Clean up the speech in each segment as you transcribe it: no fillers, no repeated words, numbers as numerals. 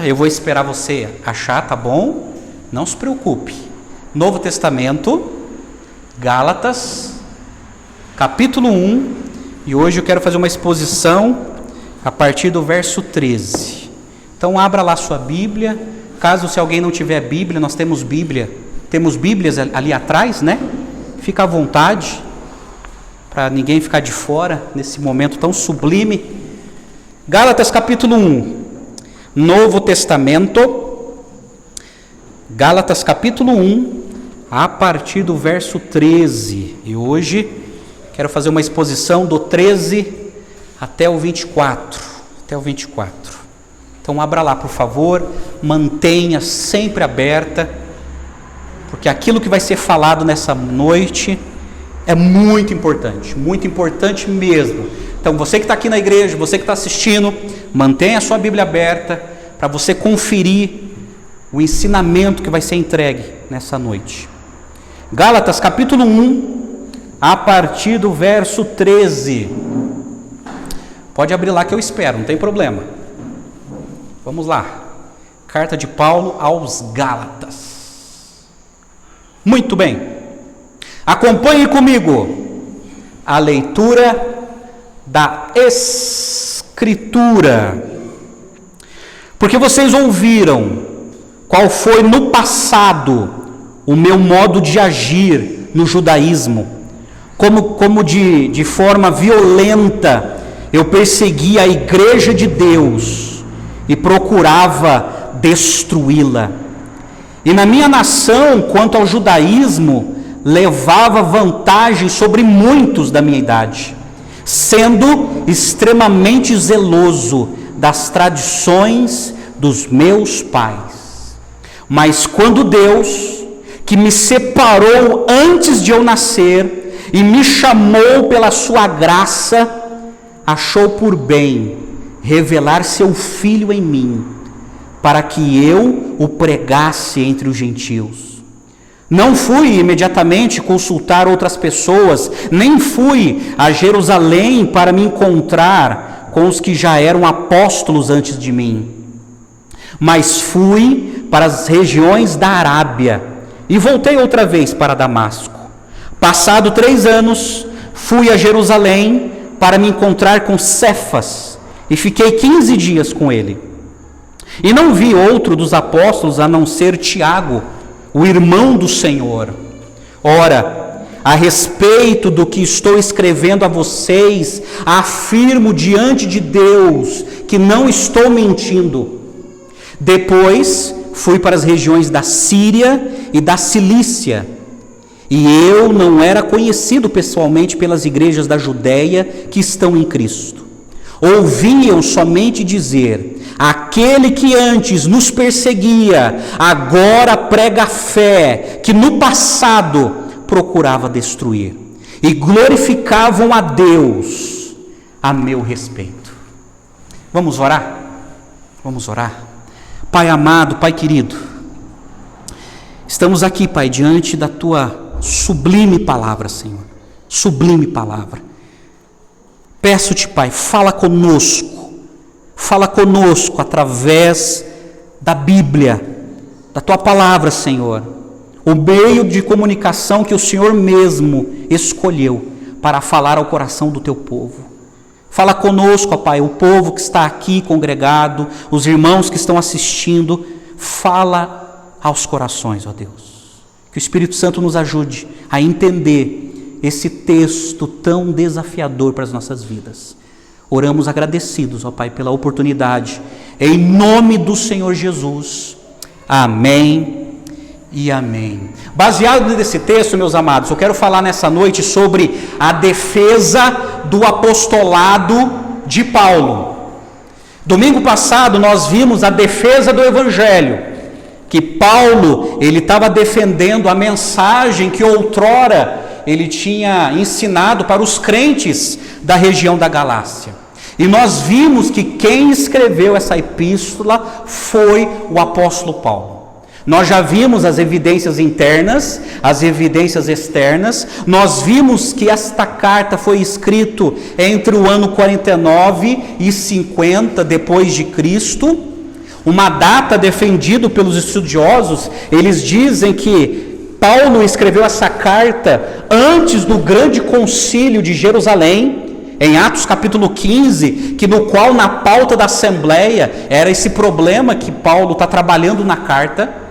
Eu vou esperar você achar, tá bom? Não se preocupe. Novo Testamento, Gálatas, capítulo 1, e hoje eu quero fazer uma exposição a partir do verso 13. Então abra lá sua Bíblia. Caso se alguém não tiver Bíblia, nós temos Bíblias ali atrás, né? Fica à vontade, para ninguém ficar de fora nesse momento tão sublime. Gálatas capítulo 1, Novo Testamento, Gálatas capítulo 1, a partir do verso 13. E hoje quero fazer uma exposição do 13 até o 24. Então abra lá, por favor, mantenha sempre aberta, porque aquilo que vai ser falado nessa noite é muito importante mesmo. Então você que está aqui na igreja, você que está assistindo, mantenha a sua Bíblia aberta para você conferir o ensinamento que vai ser entregue nessa noite. Gálatas capítulo 1, a partir do verso 13. Pode abrir lá que eu espero, não tem problema. Vamos lá. Carta de Paulo aos Gálatas. Muito bem. Acompanhe comigo a leitura da Escritura. Porque vocês ouviram qual foi no passado o meu modo de agir no judaísmo, como de forma violenta eu perseguia a igreja de Deus e procurava destruí-la. E na minha nação, quanto ao judaísmo, levava vantagem sobre muitos da minha idade, sendo extremamente zeloso das tradições dos meus pais. Mas quando Deus, que me separou antes de eu nascer e me chamou pela sua graça, achou por bem revelar seu Filho em mim, para que eu o pregasse entre os gentios. Não fui imediatamente consultar outras pessoas, nem fui a Jerusalém para me encontrar com os que já eram apóstolos antes de mim, mas fui para as regiões da Arábia e voltei outra vez para Damasco. Passado 3 anos, fui a Jerusalém para me encontrar com Cefas e fiquei 15 dias com ele. E não vi outro dos apóstolos a não ser Tiago, o irmão do Senhor. Ora, a respeito do que estou escrevendo a vocês, afirmo diante de Deus que não estou mentindo. Depois fui para as regiões da Síria e da Cilícia, e eu não era conhecido pessoalmente pelas igrejas da Judéia que estão em Cristo. Ouviam somente dizer: aquele que antes nos perseguia, agora prega a fé que no passado procurava destruir, e glorificavam a Deus a meu respeito. Vamos orar? Vamos orar. Pai amado, Pai querido, estamos aqui, Pai, diante da Tua sublime palavra, Senhor, sublime palavra. Peço-te, Pai, fala conosco através da Bíblia, da Tua palavra, Senhor, o meio de comunicação que o Senhor mesmo escolheu para falar ao coração do Teu povo. Fala conosco, ó Pai, o povo que está aqui congregado, os irmãos que estão assistindo, fala aos corações, ó Deus. Que o Espírito Santo nos ajude a entender esse texto tão desafiador para as nossas vidas. Oramos agradecidos, ó Pai, pela oportunidade, em nome do Senhor Jesus. Amém e amém. Baseado nesse texto, meus amados, eu quero falar nessa noite sobre a defesa do apostolado de Paulo. Domingo passado nós vimos a defesa do Evangelho, que Paulo, ele estava defendendo a mensagem que outrora ele tinha ensinado para os crentes da região da Galácia. E nós vimos que quem escreveu essa epístola foi o apóstolo Paulo. Nós já vimos as evidências internas, as evidências externas. Nós vimos que esta carta foi escrita entre o ano 49 e 50 depois de Cristo, uma data defendida pelos estudiosos. Eles dizem que Paulo escreveu essa carta antes do grande concílio de Jerusalém, em Atos capítulo 15, no qual na pauta da Assembleia era esse problema que Paulo está trabalhando na carta.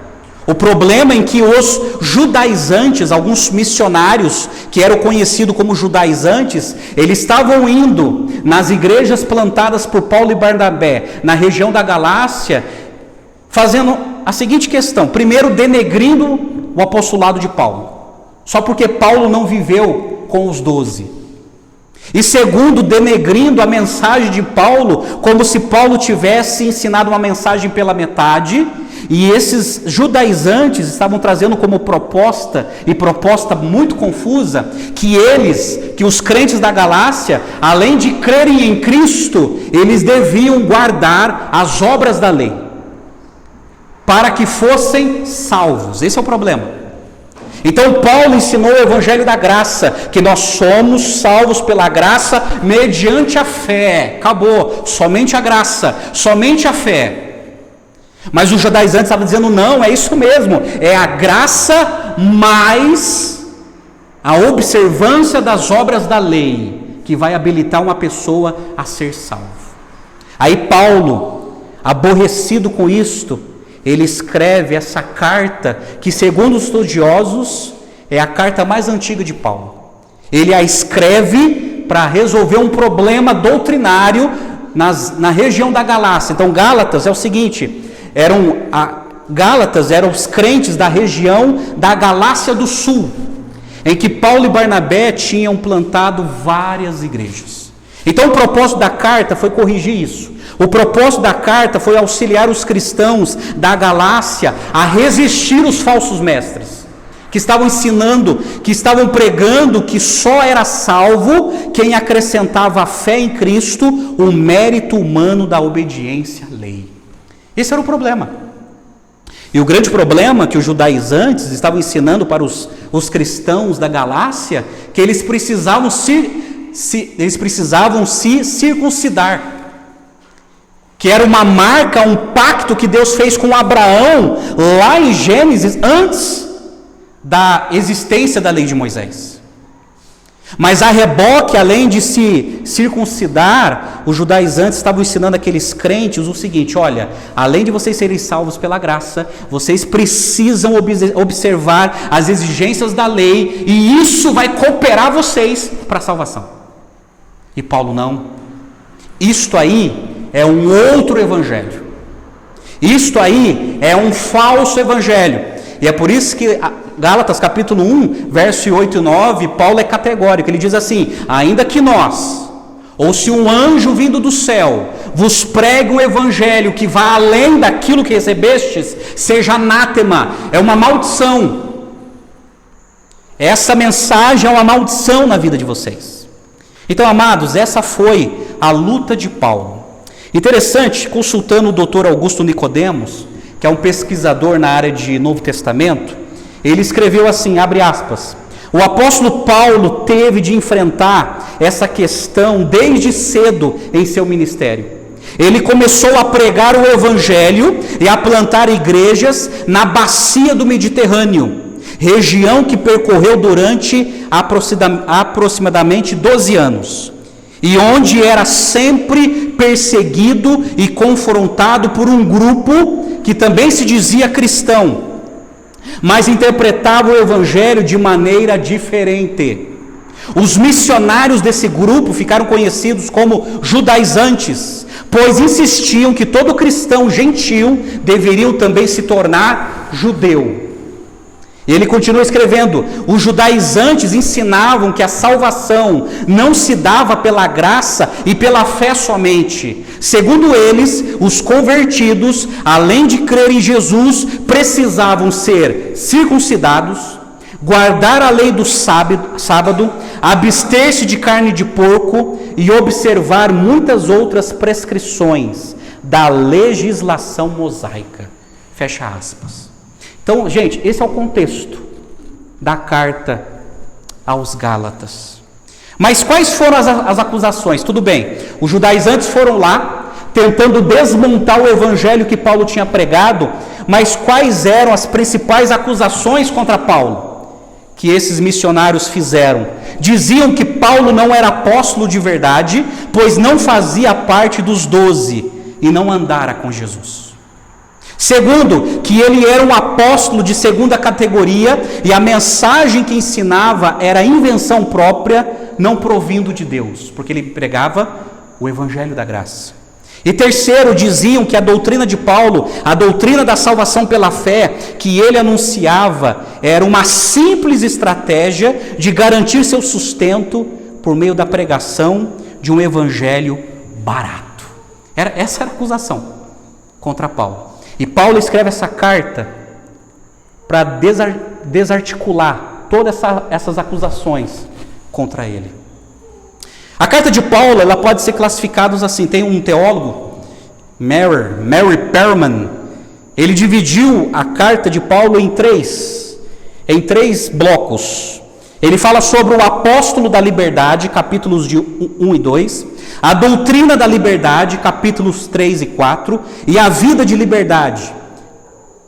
O problema em que os judaizantes, alguns missionários que eram conhecidos como judaizantes, eles estavam indo nas igrejas plantadas por Paulo e Barnabé, na região da Galácia, fazendo a seguinte questão: primeiro, denegrindo o apostolado de Paulo, só porque Paulo não viveu com os 12. E segundo, denegrindo a mensagem de Paulo, como se Paulo tivesse ensinado uma mensagem pela metade. E esses judaizantes estavam trazendo como proposta, e proposta muito confusa, que os crentes da Galácia, além de crerem em Cristo, eles deviam guardar as obras da lei, para que fossem salvos. Esse é o problema. Então Paulo ensinou o evangelho da graça, que nós somos salvos pela graça mediante a fé. Acabou, somente a graça, somente a fé. Mas os judaizantes estavam dizendo: não, é isso mesmo, é a graça mais a observância das obras da lei que vai habilitar uma pessoa a ser salvo. Aí Paulo, aborrecido com isto, ele escreve essa carta, que segundo os estudiosos é a carta mais antiga de Paulo. Ele a escreve para resolver um problema doutrinário na região da Galácia. Então Gálatas é o seguinte: Gálatas eram os crentes da região da Galácia do Sul, em que Paulo e Barnabé tinham plantado várias igrejas. Então o propósito da carta foi corrigir isso. O propósito da carta foi auxiliar os cristãos da Galácia a resistir aos falsos mestres, que estavam ensinando, que estavam pregando que só era salvo quem acrescentava a fé em Cristo, o mérito humano da obediência à lei. Esse era o problema. E o grande problema que os judaizantes estavam ensinando para os cristãos da Galácia, que eles precisavam se circuncidar, que era uma marca, um pacto que Deus fez com Abraão, lá em Gênesis, antes da existência da lei de Moisés. Mas a reboque, além de se circuncidar, os judaizantes estavam ensinando aqueles crentes o seguinte: olha, além de vocês serem salvos pela graça, vocês precisam observar as exigências da lei, e isso vai cooperar vocês para a salvação. E Paulo: não, isto aí é um outro evangelho, isto aí é um falso evangelho. E é por isso que Gálatas capítulo 1, verso 8 e 9, Paulo é categórico. Ele diz assim: ainda que nós, ou se um anjo vindo do céu, vos pregue um evangelho que vá além daquilo que recebestes, seja anátema, é uma maldição. Essa mensagem é uma maldição na vida de vocês. Então, amados, essa foi a luta de Paulo. Interessante, consultando o Dr. Augusto Nicodemos, que é um pesquisador na área de Novo Testamento, ele escreveu assim, abre aspas: o apóstolo Paulo teve de enfrentar essa questão desde cedo em seu ministério. Ele começou a pregar o evangelho e a plantar igrejas na bacia do Mediterrâneo, região que percorreu durante aproximadamente 12 anos, e onde era sempre perseguido e confrontado por um grupo que também se dizia cristão, mas interpretava o evangelho de maneira diferente. Os missionários desse grupo ficaram conhecidos como judaizantes, pois insistiam que todo cristão gentil deveria também se tornar judeu. E ele continua escrevendo: os judaizantes ensinavam que a salvação não se dava pela graça e pela fé somente. Segundo eles, os convertidos, além de crer em Jesus, precisavam ser circuncidados, guardar a lei do sábado, abster-se de carne de porco e observar muitas outras prescrições da legislação mosaica. Fecha aspas. Então, gente, esse é o contexto da carta aos Gálatas. Mas quais foram as acusações? Tudo bem, os judaizantes foram lá, tentando desmontar o evangelho que Paulo tinha pregado. Mas quais eram as principais acusações contra Paulo que esses missionários fizeram? Diziam que Paulo não era apóstolo de verdade, pois não fazia parte dos 12 e não andara com Jesus. Segundo, que ele era um apóstolo de segunda categoria e a mensagem que ensinava era invenção própria, não provindo de Deus, porque ele pregava o evangelho da graça. E terceiro, diziam que a doutrina de Paulo, a doutrina da salvação pela fé, que ele anunciava, era uma simples estratégia de garantir seu sustento por meio da pregação de um evangelho barato. Essa era a acusação contra Paulo. E Paulo escreve essa carta para desarticular todas essas acusações contra ele. A carta de Paulo, ela pode ser classificada assim. Tem um teólogo, Mary Perman, ele dividiu a carta de Paulo em três blocos. Ele fala sobre o apóstolo da liberdade, capítulos de 1 e 2, a doutrina da liberdade, capítulos 3 e 4, e a vida de liberdade,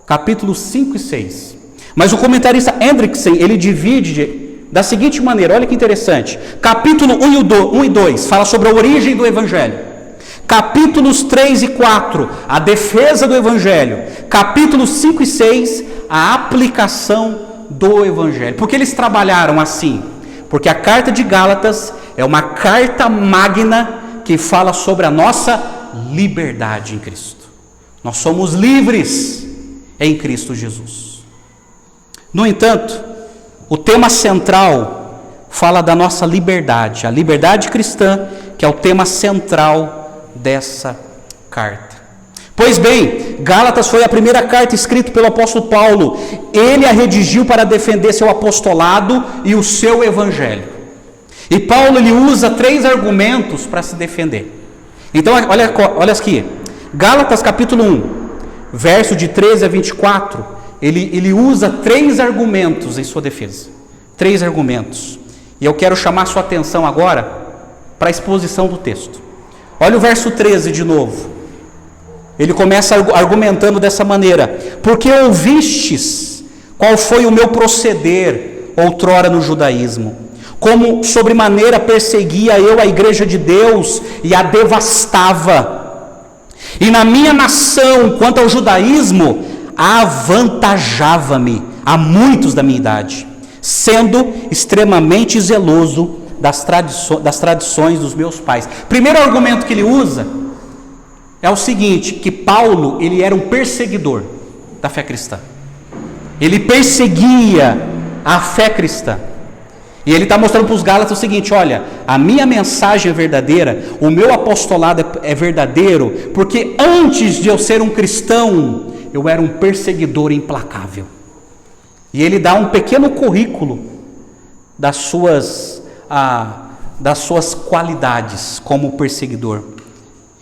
capítulos 5 e 6. Mas o comentarista Hendrickson, ele divide da seguinte maneira, olha que interessante. Capítulo 1 e 2 fala sobre a origem do evangelho. Capítulos 3 e 4, a defesa do evangelho. Capítulos 5 e 6, a aplicação do evangelho. Por que eles trabalharam assim? Porque a carta de Gálatas é uma carta magna que fala sobre a nossa liberdade em Cristo. Nós somos livres em Cristo Jesus. No entanto, o tema central fala da nossa liberdade, a liberdade cristã, que é o tema central dessa carta. Pois bem, Gálatas foi a primeira carta escrita pelo apóstolo Paulo. Ele a redigiu para defender seu apostolado e o seu evangelho. E Paulo ele usa 3 argumentos para se defender. Então, olha aqui. Gálatas capítulo 1, verso de 13 a 24, ele usa 3 argumentos em sua defesa. 3 argumentos. E eu quero chamar sua atenção agora para a exposição do texto. Olha o verso 13 de novo. Ele começa argumentando dessa maneira: porque ouvistes qual foi o meu proceder outrora no judaísmo, como sobremaneira perseguia eu a igreja de Deus e a devastava. E na minha nação, quanto ao judaísmo, avantajava-me a muitos da minha idade, sendo extremamente zeloso das tradições dos meus pais. Primeiro argumento que ele usa é o seguinte, que Paulo ele era um perseguidor da fé cristã. Ele perseguia a fé cristã. E ele está mostrando para os Gálatas o seguinte: olha, a minha mensagem é verdadeira, o meu apostolado é verdadeiro, porque antes de eu ser um cristão, eu era um perseguidor implacável. E ele dá um pequeno currículo das suas qualidades como perseguidor.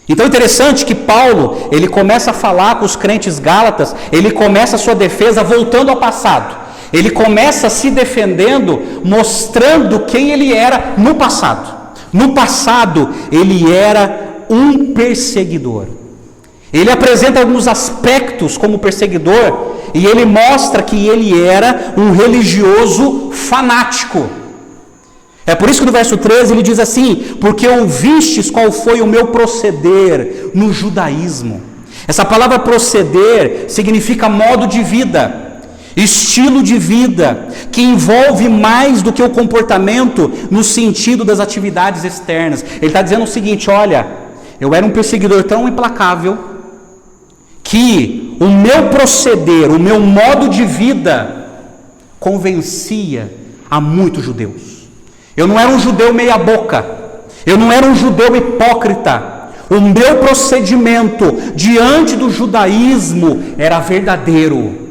Então é interessante que Paulo, ele começa a falar com os crentes gálatas, ele começa a sua defesa voltando ao passado. Ele começa se defendendo, mostrando quem ele era no passado. No passado, ele era um perseguidor. Ele apresenta alguns aspectos como perseguidor e ele mostra que ele era um religioso fanático. É por isso que no verso 13 ele diz assim: porque ouvistes qual foi o meu proceder no judaísmo. Essa palavra proceder significa modo de vida, estilo de vida, que envolve mais do que o comportamento no sentido das atividades externas. Ele está dizendo o seguinte: olha, eu era um perseguidor tão implacável que o meu proceder, o meu modo de vida convencia a muitos judeus. Eu não era um judeu meia boca, eu não era um judeu hipócrita. O meu procedimento diante do judaísmo era verdadeiro.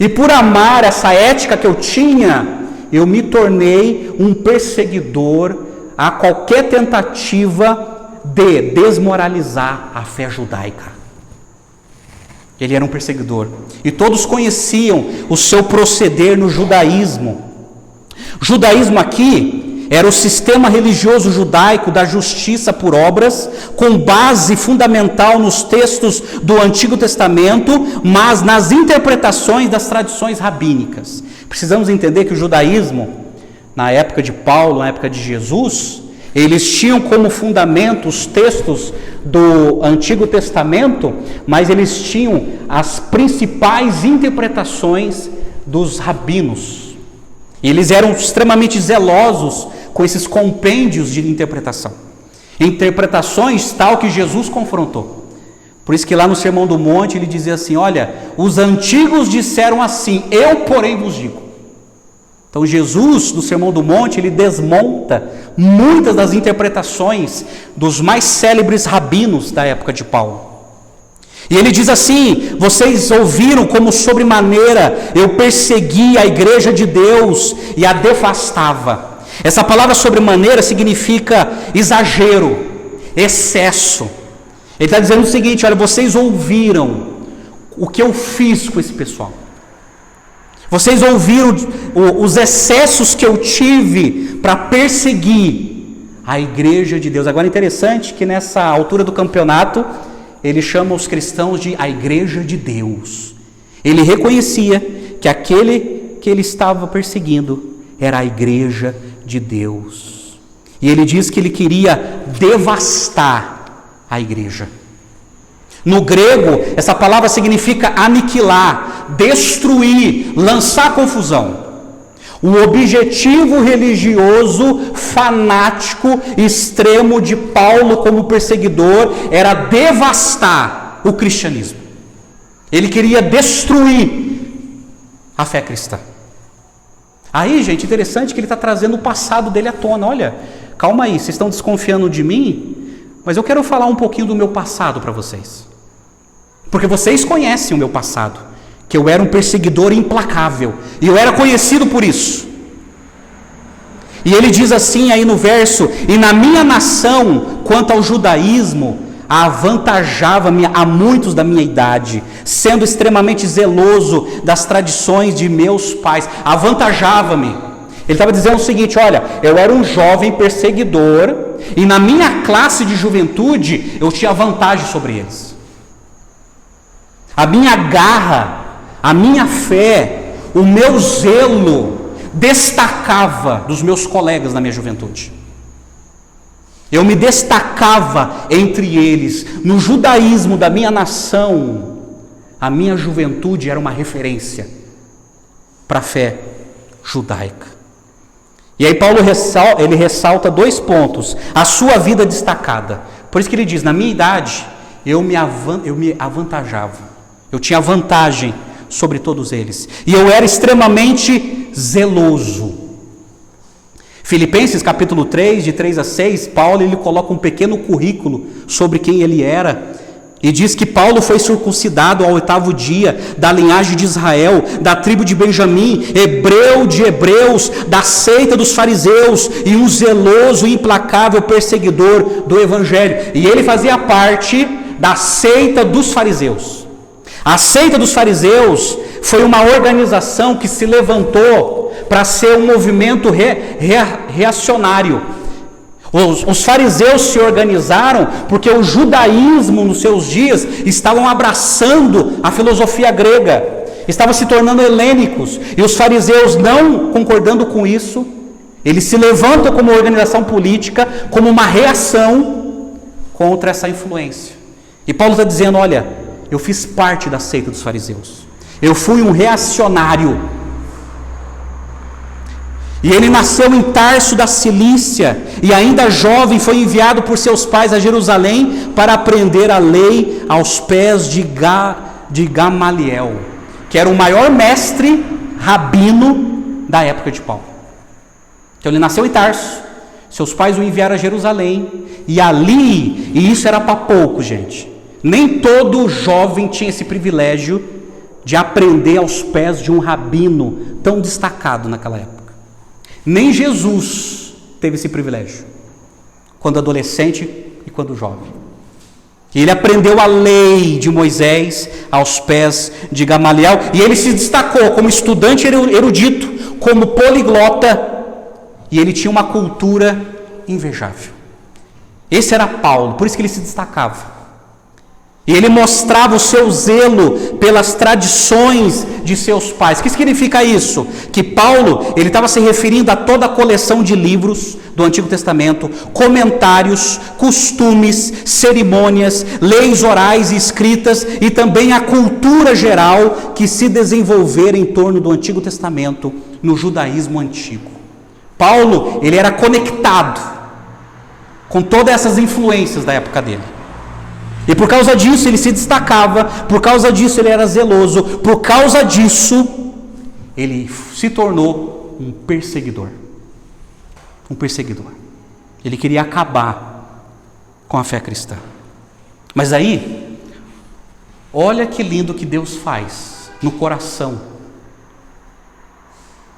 E por amar essa ética que eu tinha, eu me tornei um perseguidor a qualquer tentativa de desmoralizar a fé judaica. Ele era um perseguidor. E todos conheciam o seu proceder no judaísmo. Judaísmo aqui era o sistema religioso judaico da justiça por obras, com base fundamental nos textos do Antigo Testamento, mas nas interpretações das tradições rabínicas. Precisamos entender que o judaísmo, na época de Paulo, na época de Jesus, eles tinham como fundamento os textos do Antigo Testamento, mas eles tinham as principais interpretações dos rabinos. Eles eram extremamente zelosos com esses compêndios de interpretação. Interpretações tal que Jesus confrontou. Por isso que lá no Sermão do Monte ele dizia assim: olha, os antigos disseram assim, eu porém vos digo. Então Jesus, no Sermão do Monte, ele desmonta muitas das interpretações dos mais célebres rabinos da época de Paulo. E ele diz assim: vocês ouviram como sobremaneira eu persegui a igreja de Deus e a devastava. Essa palavra sobremaneira significa exagero, excesso. Ele está dizendo o seguinte: olha, vocês ouviram o que eu fiz com esse pessoal. Vocês ouviram os excessos que eu tive para perseguir a igreja de Deus. Agora é interessante que nessa altura do campeonato, ele chama os cristãos de a igreja de Deus. Ele reconhecia que aquele que ele estava perseguindo era a igreja de Deus. E ele diz que ele queria devastar a igreja. No grego, essa palavra significa aniquilar, destruir, lançar confusão. O objetivo religioso, fanático, extremo de Paulo como perseguidor era devastar o cristianismo. Ele queria destruir a fé cristã. Aí, gente, interessante que ele está trazendo o passado dele à tona. Olha, calma aí, vocês estão desconfiando de mim, mas eu quero falar um pouquinho do meu passado para vocês. Porque vocês conhecem o meu passado, que eu era um perseguidor implacável, e eu era conhecido por isso. E ele diz assim aí no verso: e na minha nação, quanto ao judaísmo, avantajava-me a muitos da minha idade, sendo extremamente zeloso das tradições de meus pais. Avantajava-me. Ele estava dizendo o seguinte: olha, eu era um jovem perseguidor, e na minha classe de juventude, eu tinha vantagem sobre eles. A minha garra, a minha fé, o meu zelo destacava dos meus colegas na minha juventude. Eu me destacava entre eles. No judaísmo da minha nação, a minha juventude era uma referência para a fé judaica. E aí Paulo ressalta 2 pontos: a sua vida destacada. Por isso que ele diz: na minha idade eu me avantajava. Eu tinha vantagem sobre todos eles. E eu era extremamente zeloso. Filipenses capítulo 3, de 3 a 6, Paulo ele coloca um pequeno currículo sobre quem ele era. E diz que Paulo foi circuncidado ao 8º dia, da linhagem de Israel, da tribo de Benjamim, hebreu de hebreus, da seita dos fariseus, e um zeloso e implacável perseguidor do evangelho. E ele fazia parte da seita dos fariseus. A seita dos fariseus foi uma organização que se levantou para ser um movimento reacionário. Os fariseus se organizaram porque o judaísmo nos seus dias estavam abraçando a filosofia grega, estavam se tornando helênicos, e os fariseus, não concordando com isso, eles se levantam como organização política, como uma reação contra essa influência. E Paulo está dizendo: olha, eu fiz parte da seita dos fariseus. Eu fui um reacionário. E ele nasceu em Tarso da Cilícia, e ainda jovem foi enviado por seus pais a Jerusalém para aprender a lei aos pés de Gamaliel, que era o maior mestre rabino da época de Paulo. Então ele nasceu em Tarso, seus pais o enviaram a Jerusalém, e ali, e isso era para pouco, gente, nem todo jovem tinha esse privilégio de aprender aos pés de um rabino tão destacado naquela época. Nem Jesus teve esse privilégio, quando adolescente e quando jovem. Ele aprendeu a lei de Moisés aos pés de Gamaliel, e ele se destacou como estudante erudito, como poliglota, e ele tinha uma cultura invejável. Esse era Paulo, por isso que ele se destacava. E ele mostrava o seu zelo pelas tradições de seus pais. O que significa isso? Que Paulo, ele estava se referindo a toda a coleção de livros do Antigo Testamento, comentários, costumes, cerimônias, leis orais e escritas, e também a cultura geral que se desenvolvera em torno do Antigo Testamento, no judaísmo antigo. Paulo, ele era conectado com todas essas influências da época dele. E por causa disso ele se destacava, por causa disso ele era zeloso, por causa disso ele se tornou um perseguidor. Um perseguidor. Ele queria acabar com a fé cristã. Mas aí, olha que lindo que Deus faz no coração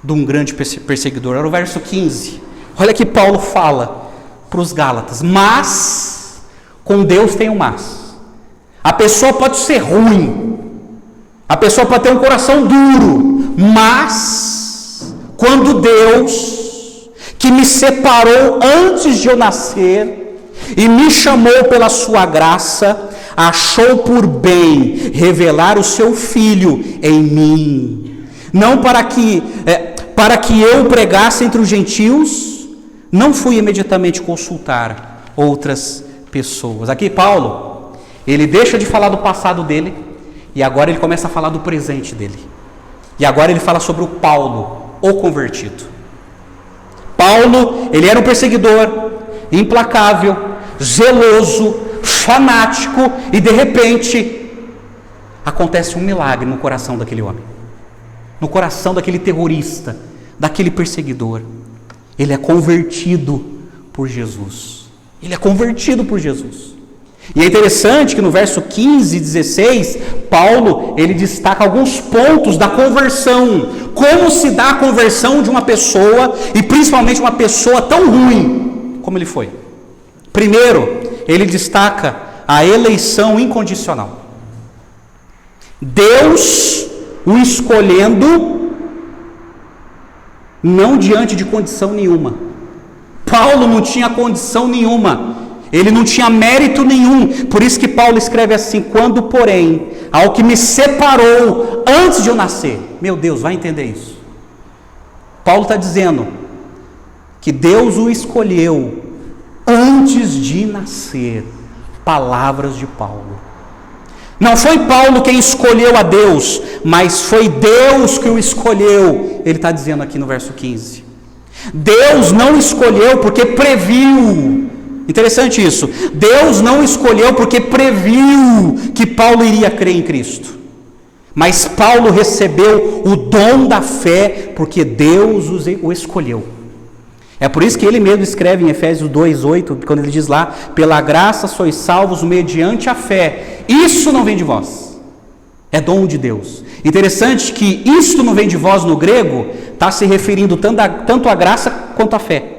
de um grande perseguidor. Era o verso 15. Olha que Paulo fala para os Gálatas: mas com Deus tem um mas. A pessoa pode ser ruim, a pessoa pode ter um coração duro, mas quando Deus, que me separou antes de eu nascer e me chamou pela sua graça, achou por bem revelar o seu Filho em mim, não para que eu pregasse entre os gentios, não fui imediatamente consultar outras pessoas. Aqui Paulo, ele deixa de falar do passado dele, e agora ele começa a falar do presente dele. E agora ele fala sobre o Paulo, o convertido. Paulo, ele era um perseguidor, implacável, zeloso, fanático, e de repente, acontece um milagre no coração daquele homem. No coração daquele terrorista, daquele perseguidor. Ele é convertido por Jesus. Ele é convertido por Jesus. E é interessante que no verso 15 e 16, Paulo, ele destaca alguns pontos da conversão. Como se dá a conversão de uma pessoa, e principalmente uma pessoa tão ruim como ele foi. Primeiro, ele destaca a eleição incondicional. Deus o escolhendo, não diante de condição nenhuma. Paulo não tinha condição nenhuma. Ele não tinha mérito nenhum. Por isso que Paulo escreve assim: quando, porém, ao que me separou antes de eu nascer. Meu Deus, vai entender isso. Paulo está dizendo que Deus o escolheu antes de nascer. Palavras de Paulo. Não foi Paulo quem escolheu a Deus, mas foi Deus que o escolheu. Ele está dizendo aqui no verso 15. Deus não escolheu porque previu. Interessante isso. Deus não escolheu porque previu que Paulo iria crer em Cristo. Mas Paulo recebeu o dom da fé porque Deus o escolheu. É por isso que ele mesmo escreve em Efésios 2:8, quando ele diz lá: pela graça sois salvos mediante a fé. Isso não vem de vós. É dom de Deus. Interessante que isto não vem de vós no grego, está se referindo tanto à graça quanto à fé.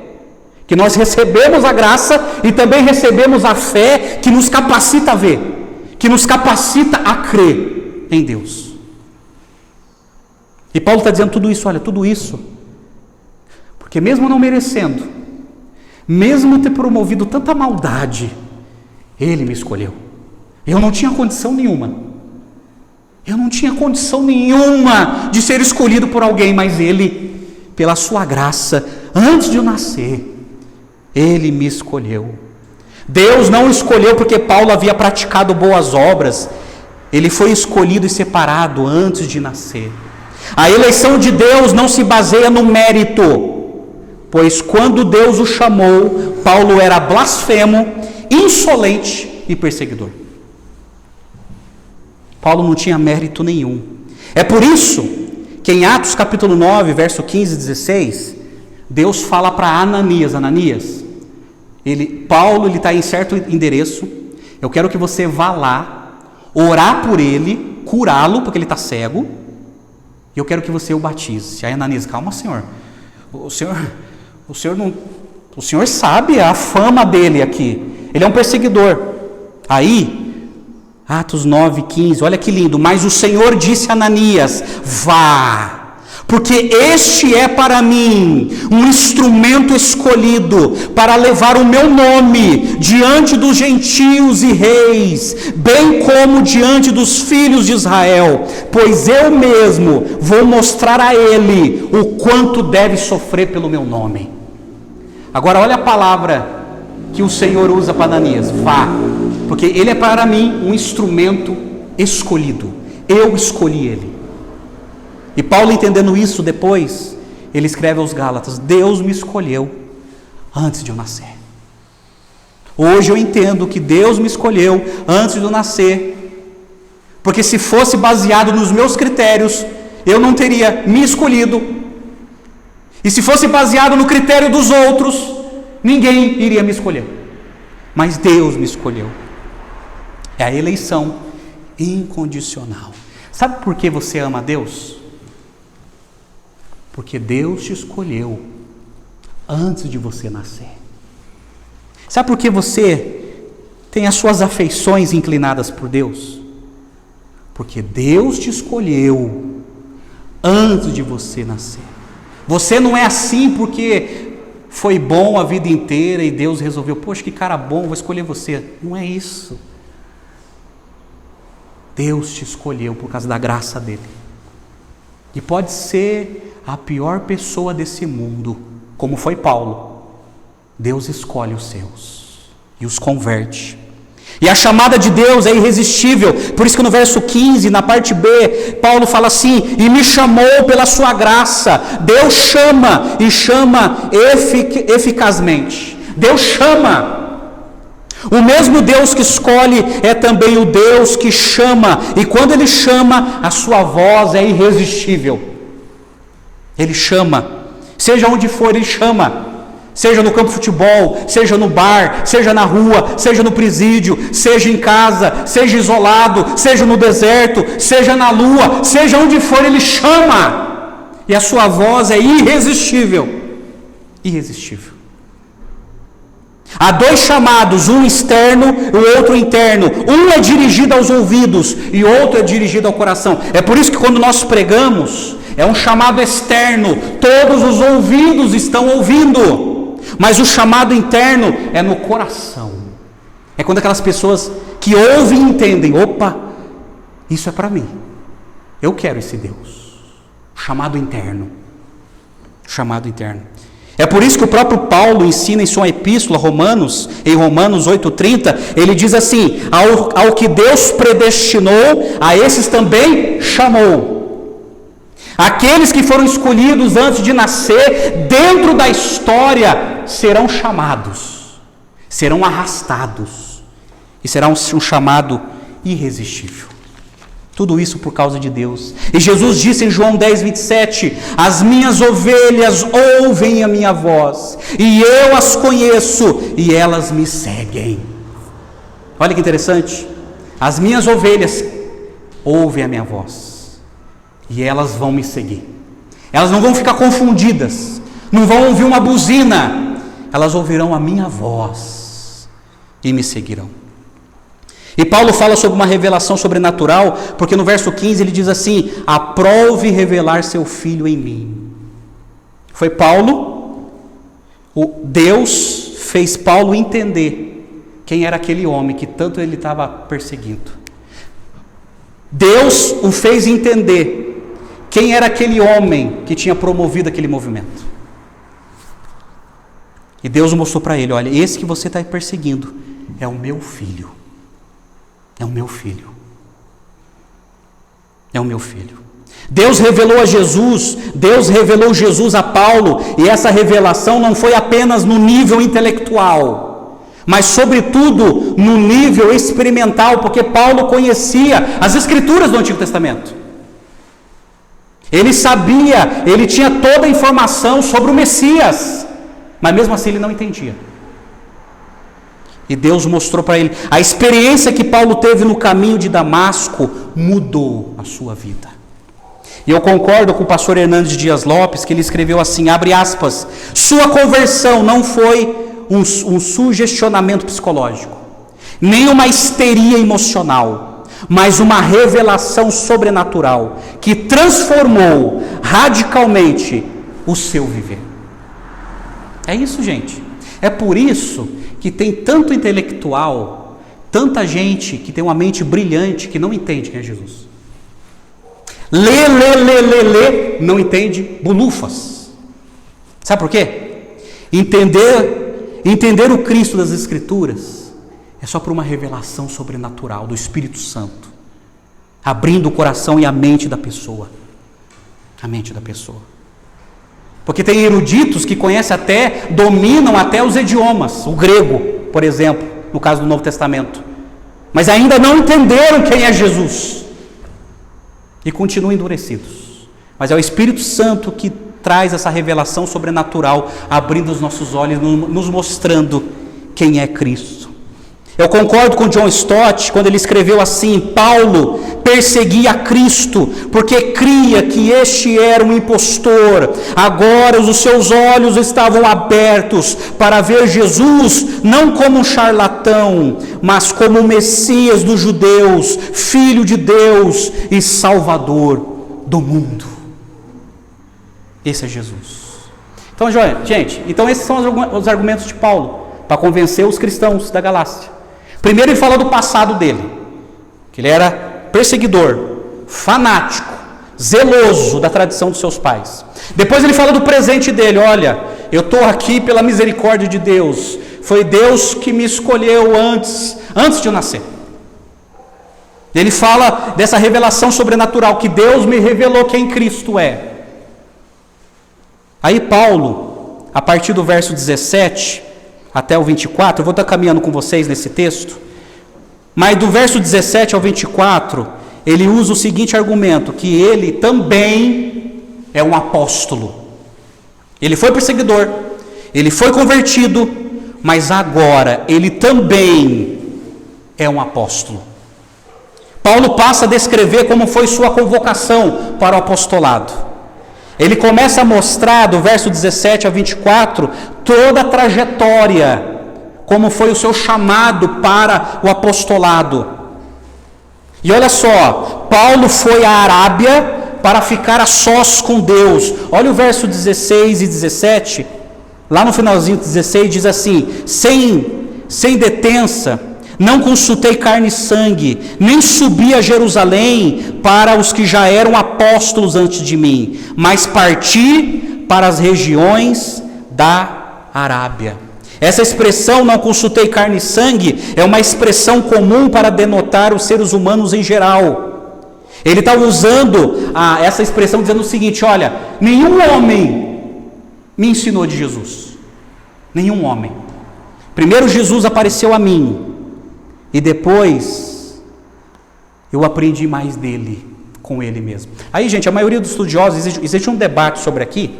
Que nós recebemos a graça e também recebemos a fé que nos capacita a ver, que nos capacita a crer em Deus. E Paulo está dizendo tudo isso, olha, tudo isso, porque mesmo não merecendo, mesmo ter promovido tanta maldade, Ele me escolheu. Eu não tinha condição nenhuma. Eu não tinha condição nenhuma de ser escolhido por alguém, mas Ele, pela sua graça, antes de eu nascer, Ele me escolheu. Deus não o escolheu porque Paulo havia praticado boas obras. Ele foi escolhido e separado antes de nascer. A eleição de Deus não se baseia no mérito, pois quando Deus o chamou, Paulo era blasfemo, insolente e perseguidor. Paulo não tinha mérito nenhum. É por isso que em Atos capítulo 9, verso 15 e 16, Deus fala para Ananias: Ananias, Paulo está em certo endereço, eu quero que você vá lá, orar por ele, curá-lo, porque ele está cego, e eu quero que você o batize. Aí Ananias: calma, Senhor, o Senhor sabe a fama dele aqui, ele é um perseguidor. Aí, Atos 9:15, olha que lindo: mas o Senhor disse a Ananias: vá, Porque este é para mim um instrumento escolhido para levar o meu nome diante dos gentios e reis, bem como diante dos filhos de Israel, pois eu mesmo vou mostrar a ele o quanto deve sofrer pelo meu nome. Agora olha a palavra que o Senhor usa para Ananias: vá, porque ele é para mim um instrumento escolhido, eu escolhi ele. E Paulo, entendendo isso depois, ele escreve aos Gálatas: Deus me escolheu antes de eu nascer. Hoje eu entendo que Deus me escolheu antes de eu nascer, porque se fosse baseado nos meus critérios, eu não teria me escolhido, e se fosse baseado no critério dos outros, ninguém iria me escolher, mas Deus me escolheu. É a eleição incondicional. Sabe por que você ama a Deus? Porque Deus te escolheu antes de você nascer. Sabe por que você tem as suas afeições inclinadas por Deus? Porque Deus te escolheu antes de você nascer. Você não é assim porque foi bom a vida inteira e Deus resolveu: poxa, que cara bom, vou escolher você. Não é isso. Deus te escolheu por causa da graça dele. E pode ser a pior pessoa desse mundo, como foi Paulo, Deus escolhe os seus e os converte. E a chamada de Deus é irresistível. Por isso que no verso 15, na parte B, Paulo fala assim: e me chamou pela sua graça. Deus chama, e chama eficazmente. Deus chama. O mesmo Deus que escolhe é também o Deus que chama, e quando ele chama, a sua voz é irresistível. Ele chama, seja onde for ele chama, seja no campo de futebol, seja no bar, seja na rua, seja no presídio, seja em casa, seja isolado, seja no deserto, seja na lua, seja onde for ele chama, e a sua voz é irresistível, irresistível. Há dois chamados, um externo e o outro interno. Um é dirigido aos ouvidos e outro é dirigido ao coração. É por isso que quando nós pregamos, é um chamado externo, todos os ouvidos estão ouvindo, mas o chamado interno é no coração. É quando aquelas pessoas que ouvem e entendem: opa, isso é para mim, eu quero esse Deus. O chamado interno. O chamado interno. É por isso que o próprio Paulo ensina em sua epístola em Romanos 8,30, ele diz assim: ao que Deus predestinou, a esses também chamou. Aqueles que foram escolhidos antes de nascer, dentro da história, serão chamados, serão arrastados, e será um chamado irresistível. Tudo isso por causa de Deus. E Jesus disse em João 10:27: as minhas ovelhas ouvem a minha voz, e eu as conheço, e elas me seguem. Olha que interessante. As minhas ovelhas ouvem a minha voz, e elas vão me seguir. Elas não vão ficar confundidas, não vão ouvir uma buzina, elas ouvirão a minha voz e me seguirão. E Paulo fala sobre uma revelação sobrenatural, porque no verso 15 ele diz assim: aprove revelar seu filho em mim. Foi Paulo, Deus fez Paulo entender quem era aquele homem que tanto ele estava perseguindo. Deus o fez entender quem era aquele homem que tinha promovido aquele movimento. E Deus mostrou para ele: olha, esse que você está perseguindo é o meu filho. É o meu filho. É o meu filho. Deus revelou Jesus a Paulo, e essa revelação não foi apenas no nível intelectual, mas sobretudo no nível experimental, porque Paulo conhecia as Escrituras do Antigo Testamento. Ele sabia, ele tinha toda a informação sobre o Messias, mas mesmo assim ele não entendia. E Deus mostrou para ele. A experiência que Paulo teve no caminho de Damasco mudou a sua vida. E eu concordo com o pastor Hernandes Dias Lopes, que ele escreveu assim, abre aspas: sua conversão não foi um sugestionamento psicológico, nem uma histeria emocional, mas uma revelação sobrenatural, que transformou radicalmente o seu viver. É isso, gente. É por isso que tem tanto intelectual, tanta gente que tem uma mente brilhante que não entende quem é Jesus. Lê, não entende bulufas. Sabe por quê? Entender o Cristo das Escrituras é só por uma revelação sobrenatural do Espírito Santo, abrindo o coração e a mente da pessoa. A mente da pessoa. Porque tem eruditos que conhecem até, dominam até os idiomas, o grego, por exemplo, no caso do Novo Testamento, mas ainda não entenderam quem é Jesus. E continuam endurecidos. Mas é o Espírito Santo que traz essa revelação sobrenatural, abrindo os nossos olhos, nos mostrando quem é Cristo. Eu concordo com John Stott quando ele escreveu assim: Paulo perseguia Cristo porque cria que este era um impostor. Agora os seus olhos estavam abertos para ver Jesus não como um charlatão, mas como o Messias dos judeus, Filho de Deus e Salvador do mundo. Esse é Jesus. Então, gente, esses são os argumentos de Paulo para convencer os cristãos da Galácia. Primeiro ele fala do passado dele, que ele era perseguidor, fanático, zeloso da tradição dos seus pais. Depois ele fala do presente dele: olha, eu estou aqui pela misericórdia de Deus, foi Deus que me escolheu antes de eu nascer. Ele fala dessa revelação sobrenatural, que Deus me revelou quem Cristo é. Aí Paulo, a partir do verso 17 até o 24, eu vou estar caminhando com vocês nesse texto, mas do verso 17 ao 24, ele usa o seguinte argumento, que ele também é um apóstolo. Ele foi perseguidor, ele foi convertido, mas agora ele também é um apóstolo. Paulo passa a descrever como foi sua convocação para o apostolado. Ele começa a mostrar, do verso 17 a 24, toda a trajetória, como foi o seu chamado para o apostolado. E olha só, Paulo foi à Arábia para ficar a sós com Deus. Olha o verso 16 e 17, lá no finalzinho 16 diz assim: sem detença, não consultei carne e sangue, nem subi a Jerusalém para os que já eram apóstolos antes de mim, mas parti para as regiões da Arábia. Essa expressão, não consultei carne e sangue, é uma expressão comum para denotar os seres humanos em geral. Ele está usando essa expressão dizendo o seguinte: olha, nenhum homem me ensinou de Jesus. Nenhum homem. Primeiro Jesus apareceu a mim, e depois eu aprendi mais dele, com ele mesmo. Aí, gente, a maioria dos estudiosos, existe um debate sobre aqui,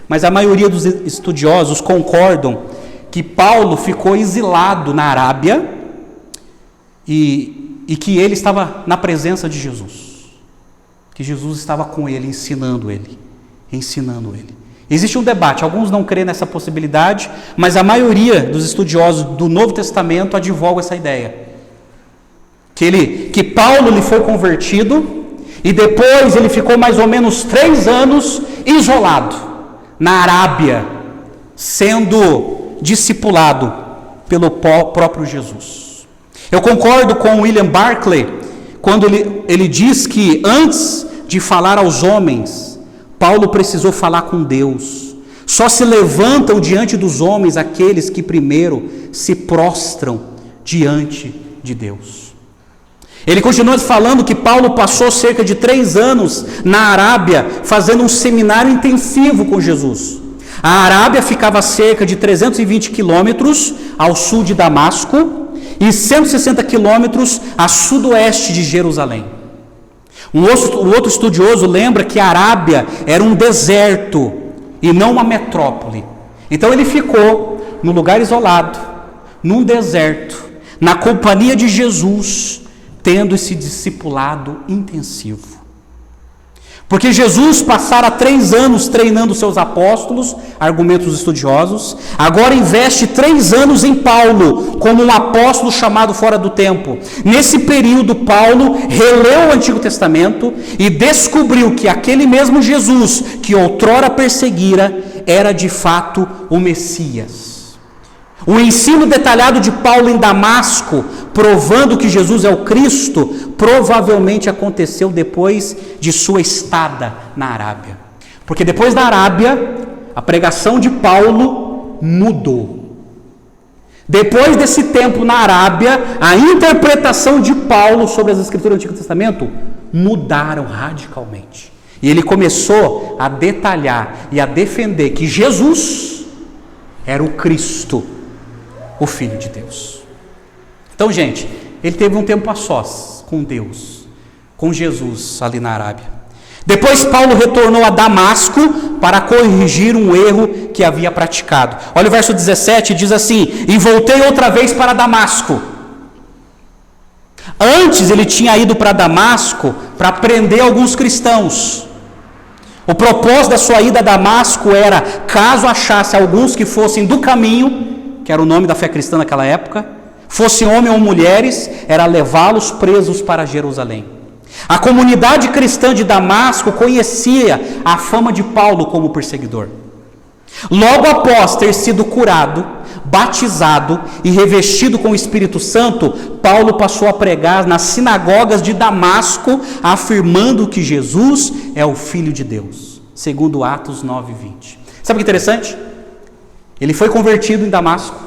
mas a maioria dos estudiosos concordam que Paulo ficou exilado na Arábia e que ele estava na presença de Jesus. Que Jesus estava com ele, ensinando ele. Existe um debate, alguns não creem nessa possibilidade, mas a maioria dos estudiosos do Novo Testamento advogam essa ideia. Que Paulo lhe foi convertido e depois ele ficou mais ou menos 3 anos isolado na Arábia, sendo discipulado pelo próprio Jesus. Eu concordo com William Barclay quando ele diz que antes de falar aos homens, Paulo precisou falar com Deus. Só se levantam diante dos homens aqueles que primeiro se prostram diante de Deus. Ele continua falando que Paulo passou cerca de 3 anos na Arábia fazendo um seminário intensivo com Jesus. A Arábia ficava a cerca de 320 quilômetros ao sul de Damasco e 160 quilômetros a sudoeste de Jerusalém. Um outro estudioso lembra que a Arábia era um deserto e não uma metrópole. Então ele ficou num lugar isolado, num deserto, na companhia de Jesus, tendo esse discipulado intensivo. Porque Jesus passara 3 anos treinando seus apóstolos, argumentos estudiosos, agora investe 3 anos em Paulo, como um apóstolo chamado fora do tempo. Nesse período, Paulo releu o Antigo Testamento e descobriu que aquele mesmo Jesus, que outrora perseguira, era de fato o Messias. O ensino detalhado de Paulo em Damasco, provando que Jesus é o Cristo, provavelmente aconteceu depois de sua estada na Arábia. Porque depois da Arábia, a pregação de Paulo mudou. Depois desse tempo na Arábia, a interpretação de Paulo sobre as Escrituras do Antigo Testamento mudaram radicalmente. E ele começou a detalhar e a defender que Jesus era o Cristo, o Filho de Deus. Então, gente, ele teve um tempo a sós com Deus, com Jesus ali na Arábia. Depois Paulo retornou a Damasco para corrigir um erro que havia praticado. Olha o verso 17, diz assim: e voltei outra vez para Damasco. Antes ele tinha ido para Damasco para prender alguns cristãos. O propósito da sua ida a Damasco era, caso achasse alguns que fossem do caminho, que era o nome da fé cristã naquela época, fossem homens ou mulheres, era levá-los presos para Jerusalém. A comunidade cristã de Damasco conhecia a fama de Paulo como perseguidor. Logo após ter sido curado, batizado e revestido com o Espírito Santo, Paulo passou a pregar nas sinagogas de Damasco, afirmando que Jesus é o Filho de Deus, segundo Atos 9:20. Sabe o que é interessante? Ele foi convertido em Damasco,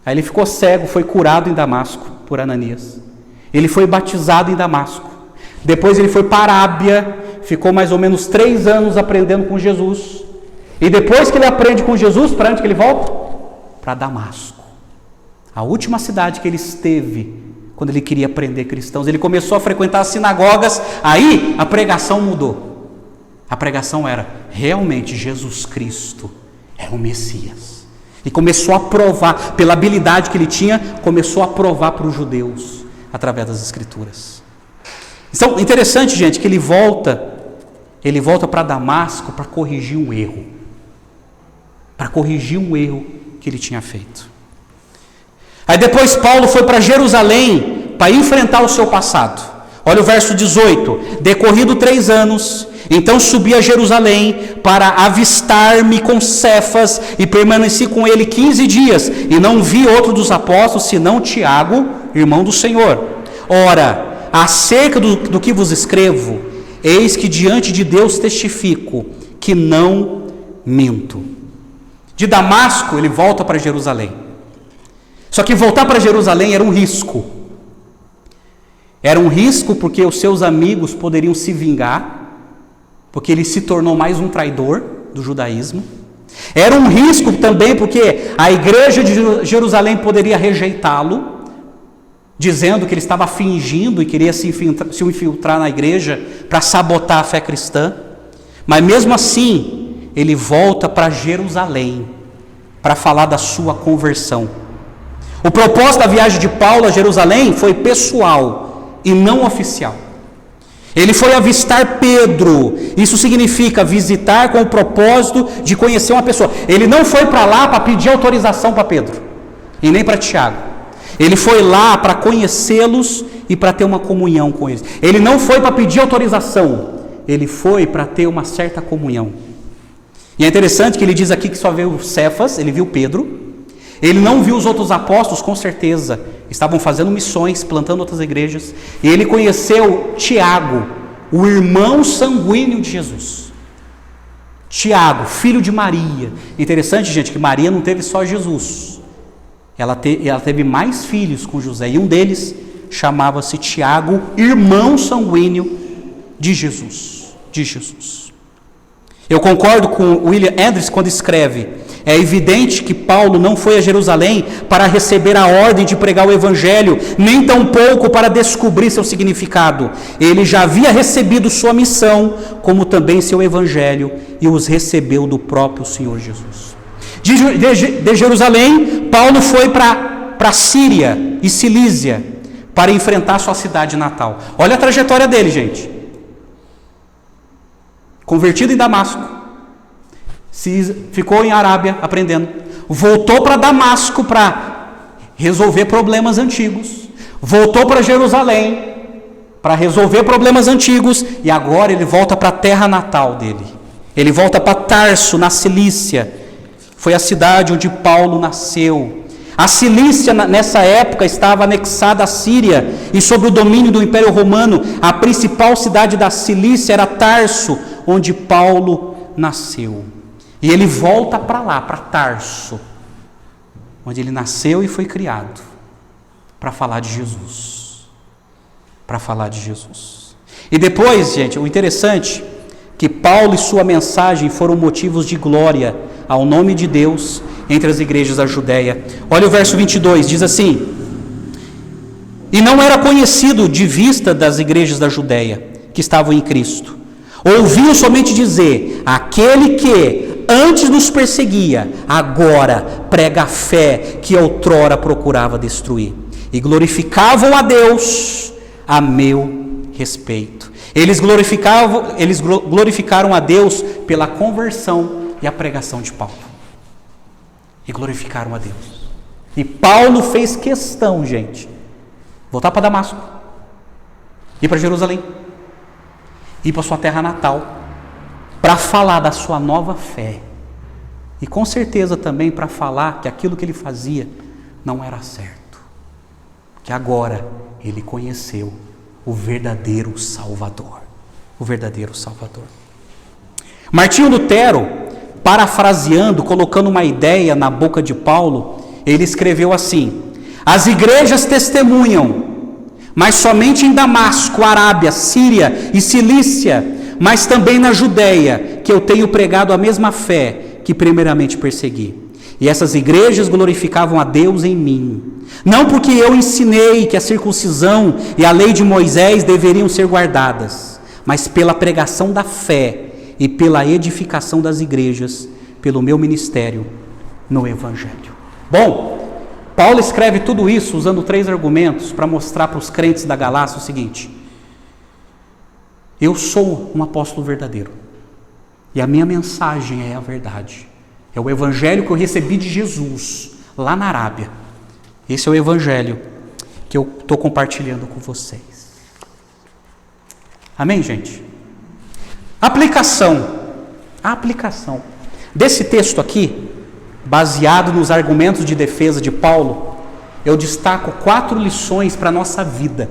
aí ele ficou cego, foi curado em Damasco por Ananias. Ele foi batizado em Damasco, depois ele foi para a Arábia, ficou mais ou menos 3 anos aprendendo com Jesus. E depois que ele aprende com Jesus, para onde que ele volta? Para Damasco, a última cidade que ele esteve quando ele queria prender cristãos. Ele começou a frequentar as sinagogas, aí a pregação mudou. A pregação era, realmente Jesus Cristo é o Messias. E começou a provar, pela habilidade que ele tinha, começou a provar para os judeus, através das Escrituras. Então, interessante, gente, que ele volta para Damasco para corrigir um erro. Para corrigir um erro que ele tinha feito. Aí depois Paulo foi para Jerusalém para enfrentar o seu passado. Olha o verso 18. Decorrido 3 anos, então subi a Jerusalém para avistar-me com Cefas e permaneci com ele 15 dias. E não vi outro dos apóstolos senão Tiago, irmão do Senhor. Ora, acerca do que vos escrevo, eis que diante de Deus testifico que não minto. De Damasco ele volta para Jerusalém. Só que voltar para Jerusalém era um risco. Era um risco porque os seus amigos poderiam se vingar, porque ele se tornou mais um traidor do judaísmo. Era um risco também porque a igreja de Jerusalém poderia rejeitá-lo, dizendo que ele estava fingindo e queria se infiltrar na igreja para sabotar a fé cristã. Mas mesmo assim, ele volta para Jerusalém para falar da sua conversão. O propósito da viagem de Paulo a Jerusalém foi pessoal e não oficial. Ele foi avistar Pedro. Isso significa visitar com o propósito de conhecer uma pessoa. Ele não foi para lá para pedir autorização para Pedro e nem para Tiago. Ele foi lá para conhecê-los e para ter uma comunhão com eles. Ele não foi para pedir autorização, ele foi para ter uma certa comunhão. E é interessante que ele diz aqui que só viu Cefas, ele viu Pedro. Ele não viu os outros apóstolos, com certeza. Estavam fazendo missões, plantando outras igrejas. E ele conheceu Tiago, o irmão sanguíneo de Jesus. Tiago, filho de Maria. Interessante, gente, que Maria não teve só Jesus. Ela teve mais filhos com José. E um deles chamava-se Tiago, irmão sanguíneo de Jesus. Eu concordo com William Andrews quando escreve: é evidente que Paulo não foi a Jerusalém para receber a ordem de pregar o Evangelho, nem tampouco para descobrir seu significado. Ele já havia recebido sua missão, como também seu Evangelho, e os recebeu do próprio Senhor Jesus. De Jerusalém, Paulo foi para Síria e Cilícia para enfrentar sua cidade natal. Olha a trajetória dele, gente. convertido em Damasco, ficou em Arábia aprendendo, voltou para Damasco para resolver problemas antigos, voltou para Jerusalém para resolver problemas antigos, e agora ele volta para a terra natal dele. Ele volta para Tarso, na Cilícia. Foi a cidade onde Paulo nasceu. A Cilícia, nessa época, estava anexada à Síria e sob o domínio do Império Romano. A principal cidade da Cilícia era Tarso, onde Paulo nasceu. E ele volta para lá, para Tarso, onde ele nasceu e foi criado, para falar de Jesus. Para falar de Jesus. E depois, gente, o interessante, que Paulo e sua mensagem foram motivos de glória ao nome de Deus entre as igrejas da Judéia. Olha o verso 22, diz assim: e não era conhecido de vista das igrejas da Judéia, que estavam em Cristo. Ouviam somente dizer: aquele que antes nos perseguia, agora prega a fé que outrora procurava destruir. E glorificavam a Deus a meu respeito. Eles glorificaram a Deus pela conversão e a pregação de Paulo. E glorificaram a Deus. E Paulo fez questão, gente, voltar para Damasco, ir para Jerusalém, ir para sua terra natal, para falar da sua nova fé. E com certeza também para falar que aquilo que ele fazia não era certo. Que agora ele conheceu o verdadeiro Salvador. O verdadeiro Salvador. Martinho Lutero, parafraseando, colocando uma ideia na boca de Paulo, ele escreveu assim: as igrejas testemunham, mas somente em Damasco, Arábia, Síria e Cilícia, mas também na Judéia, que eu tenho pregado a mesma fé que primeiramente persegui. E essas igrejas glorificavam a Deus em mim. Não porque eu ensinei que a circuncisão e a lei de Moisés deveriam ser guardadas, mas pela pregação da fé e pela edificação das igrejas, pelo meu ministério no Evangelho. Bom, Paulo escreve tudo isso usando 3 argumentos para mostrar para os crentes da Galácia o seguinte: eu sou um apóstolo verdadeiro, e a minha mensagem é a verdade. É o evangelho que eu recebi de Jesus, lá na Arábia. Esse é o evangelho que eu estou compartilhando com vocês. Amém, gente? A aplicação desse texto aqui, baseado nos argumentos de defesa de Paulo, eu destaco 4 lições para a nossa vida.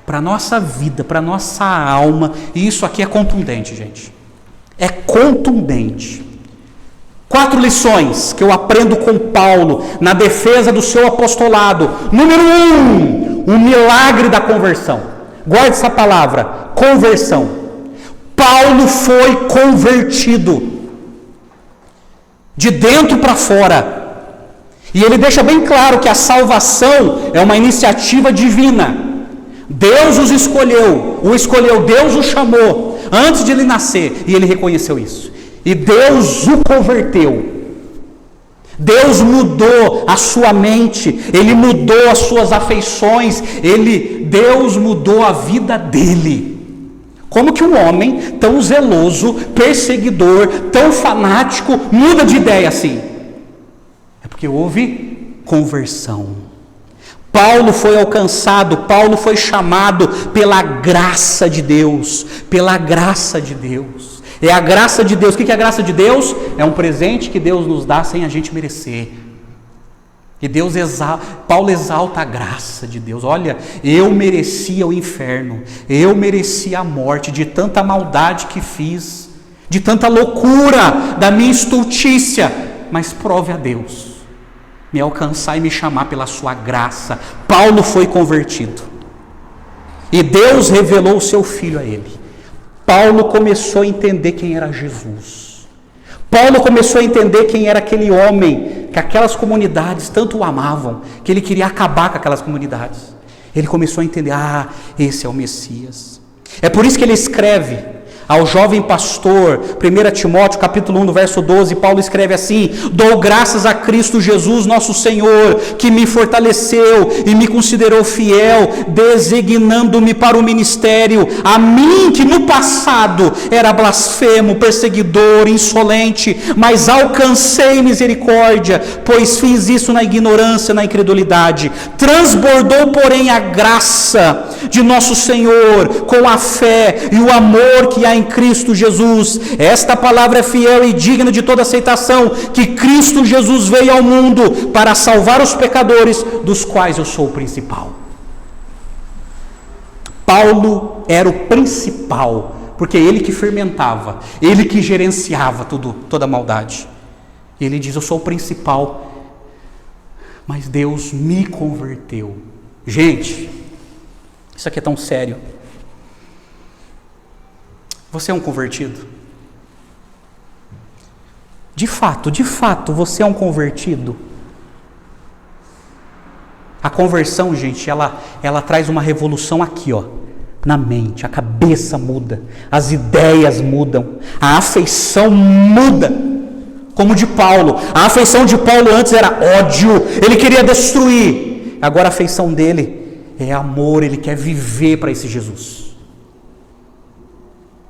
Para a nossa vida, para a nossa alma. E isso aqui é contundente, gente. É contundente. 4 lições que eu aprendo com Paulo na defesa do seu apostolado. Número 1, o milagre da conversão. Guarde essa palavra, conversão. Paulo foi convertido, de dentro para fora. E ele deixa bem claro que a salvação é uma iniciativa divina. Deus os escolheu, Deus o chamou, antes de ele nascer, e ele reconheceu isso. E Deus o converteu. Deus mudou a sua mente, Ele mudou as suas afeições, Deus mudou a vida dele. Como que um homem tão zeloso, perseguidor, tão fanático, muda de ideia assim? É porque houve conversão. Paulo foi alcançado, Paulo foi chamado pela graça de Deus, pela graça de Deus. É a graça de Deus. O que é a graça de Deus? É um presente que Deus nos dá sem a gente merecer. E Paulo exalta a graça de Deus. Olha, eu merecia o inferno, eu merecia a morte de tanta maldade que fiz, de tanta loucura da minha estultícia, mas prove a Deus me alcançar e me chamar pela sua graça. Paulo foi convertido e Deus revelou o seu filho a ele. Paulo começou a entender quem era Jesus. Paulo começou a entender quem era aquele homem que aquelas comunidades tanto o amavam, que ele queria acabar com aquelas comunidades. Ele começou a entender, esse é o Messias. É por isso que ele escreve ao jovem pastor, 1 Timóteo capítulo 1, no verso 12, Paulo escreve assim: dou graças a Cristo Jesus nosso Senhor, que me fortaleceu e me considerou fiel, designando-me para o ministério, a mim que no passado era blasfemo, perseguidor, insolente, mas alcancei misericórdia, pois fiz isso na ignorância, na incredulidade. Transbordou, porém, a graça de nosso Senhor com a fé e o amor que há em Cristo Jesus. Esta palavra é fiel e digna de toda aceitação, que Cristo Jesus veio ao mundo para salvar os pecadores, dos quais eu sou o principal. Paulo era o principal, porque ele que fermentava, ele que gerenciava toda a maldade. Ele diz: eu sou o principal, mas Deus me converteu. Gente, isso aqui é tão sério. Você é um convertido? De fato, você é um convertido? A conversão, gente, ela traz uma revolução aqui, ó, na mente. A cabeça muda, as ideias mudam, a afeição muda. Como de Paulo. A afeição de Paulo antes era ódio, ele queria destruir. Agora a afeição dele é amor, ele quer viver para esse Jesus.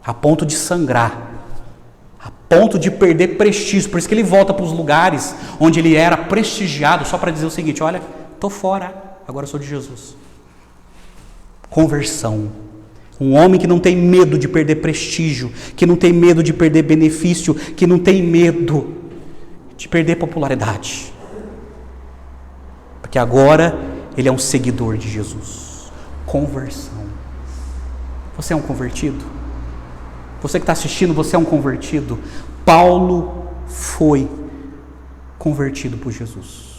A ponto de sangrar, a ponto de perder prestígio. Por isso que ele volta para os lugares onde ele era prestigiado, só para dizer o seguinte: olha, estou fora, agora eu sou de Jesus. Conversão. Um homem que não tem medo de perder prestígio, que não tem medo de perder benefício, que não tem medo de perder popularidade. Porque agora ele é um seguidor de Jesus. Conversão. Você é um convertido? Você que está assistindo, você é um convertido? Paulo foi convertido por Jesus.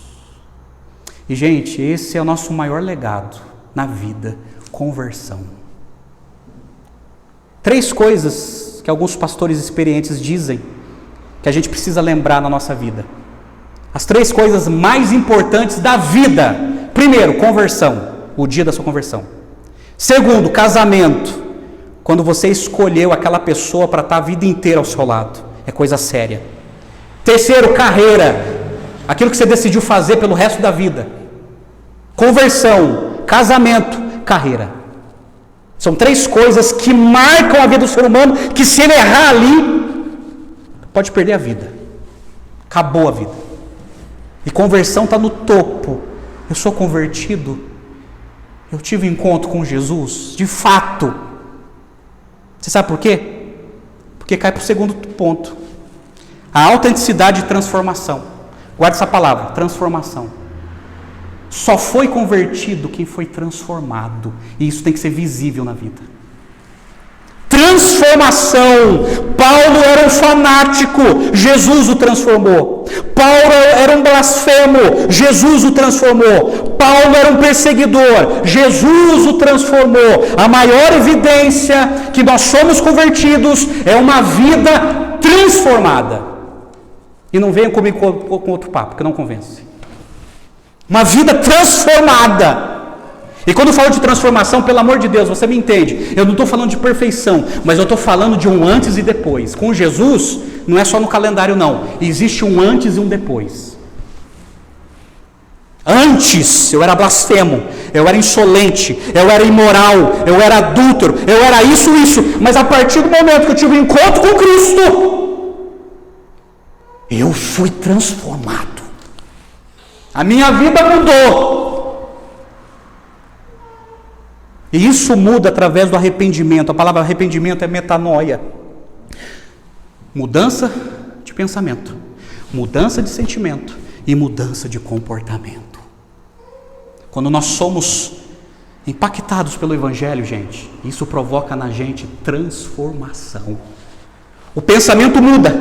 E, gente, esse é o nosso maior legado na vida: conversão. 3 coisas que alguns pastores experientes dizem que a gente precisa lembrar na nossa vida. As 3 coisas mais importantes da vida. Primeiro, conversão, o dia da sua conversão. Segundo, casamento, quando você escolheu aquela pessoa para estar a vida inteira ao seu lado. É coisa séria. Terceiro, carreira, aquilo que você decidiu fazer pelo resto da vida. Conversão, casamento, carreira. São 3 coisas que marcam a vida do ser humano, que se ele errar ali, pode perder a vida. Acabou a vida. E conversão está no topo. Eu sou convertido? Eu tive um encontro com Jesus? De fato. Você sabe por quê? Porque cai para o segundo ponto. A autenticidade e transformação. Guarda essa palavra, transformação. Só foi convertido quem foi transformado. E isso tem que ser visível na vida. Transformação. Paulo era um fanático, Jesus o transformou. Paulo era um blasfemo, Jesus o transformou. Paulo era um perseguidor, Jesus o transformou. A maior evidência que nós somos convertidos é uma vida transformada. E não venham comigo com outro papo, que não convence. Uma vida transformada. E quando eu falo de transformação, pelo amor de Deus, você me entende. Eu não estou falando de perfeição, mas eu estou falando de um antes e depois. Com Jesus, não é só no calendário não. Existe um antes e um depois. Antes, eu era blasfemo, eu era insolente, eu era imoral, eu era adúltero, eu era isso. Mas a partir do momento que eu tive um encontro com Cristo, eu fui transformado. A minha vida mudou. E isso muda através do arrependimento. A palavra arrependimento é metanoia. Mudança de pensamento, mudança de sentimento e mudança de comportamento. Quando nós somos impactados pelo Evangelho, gente, isso provoca na gente transformação. O pensamento muda.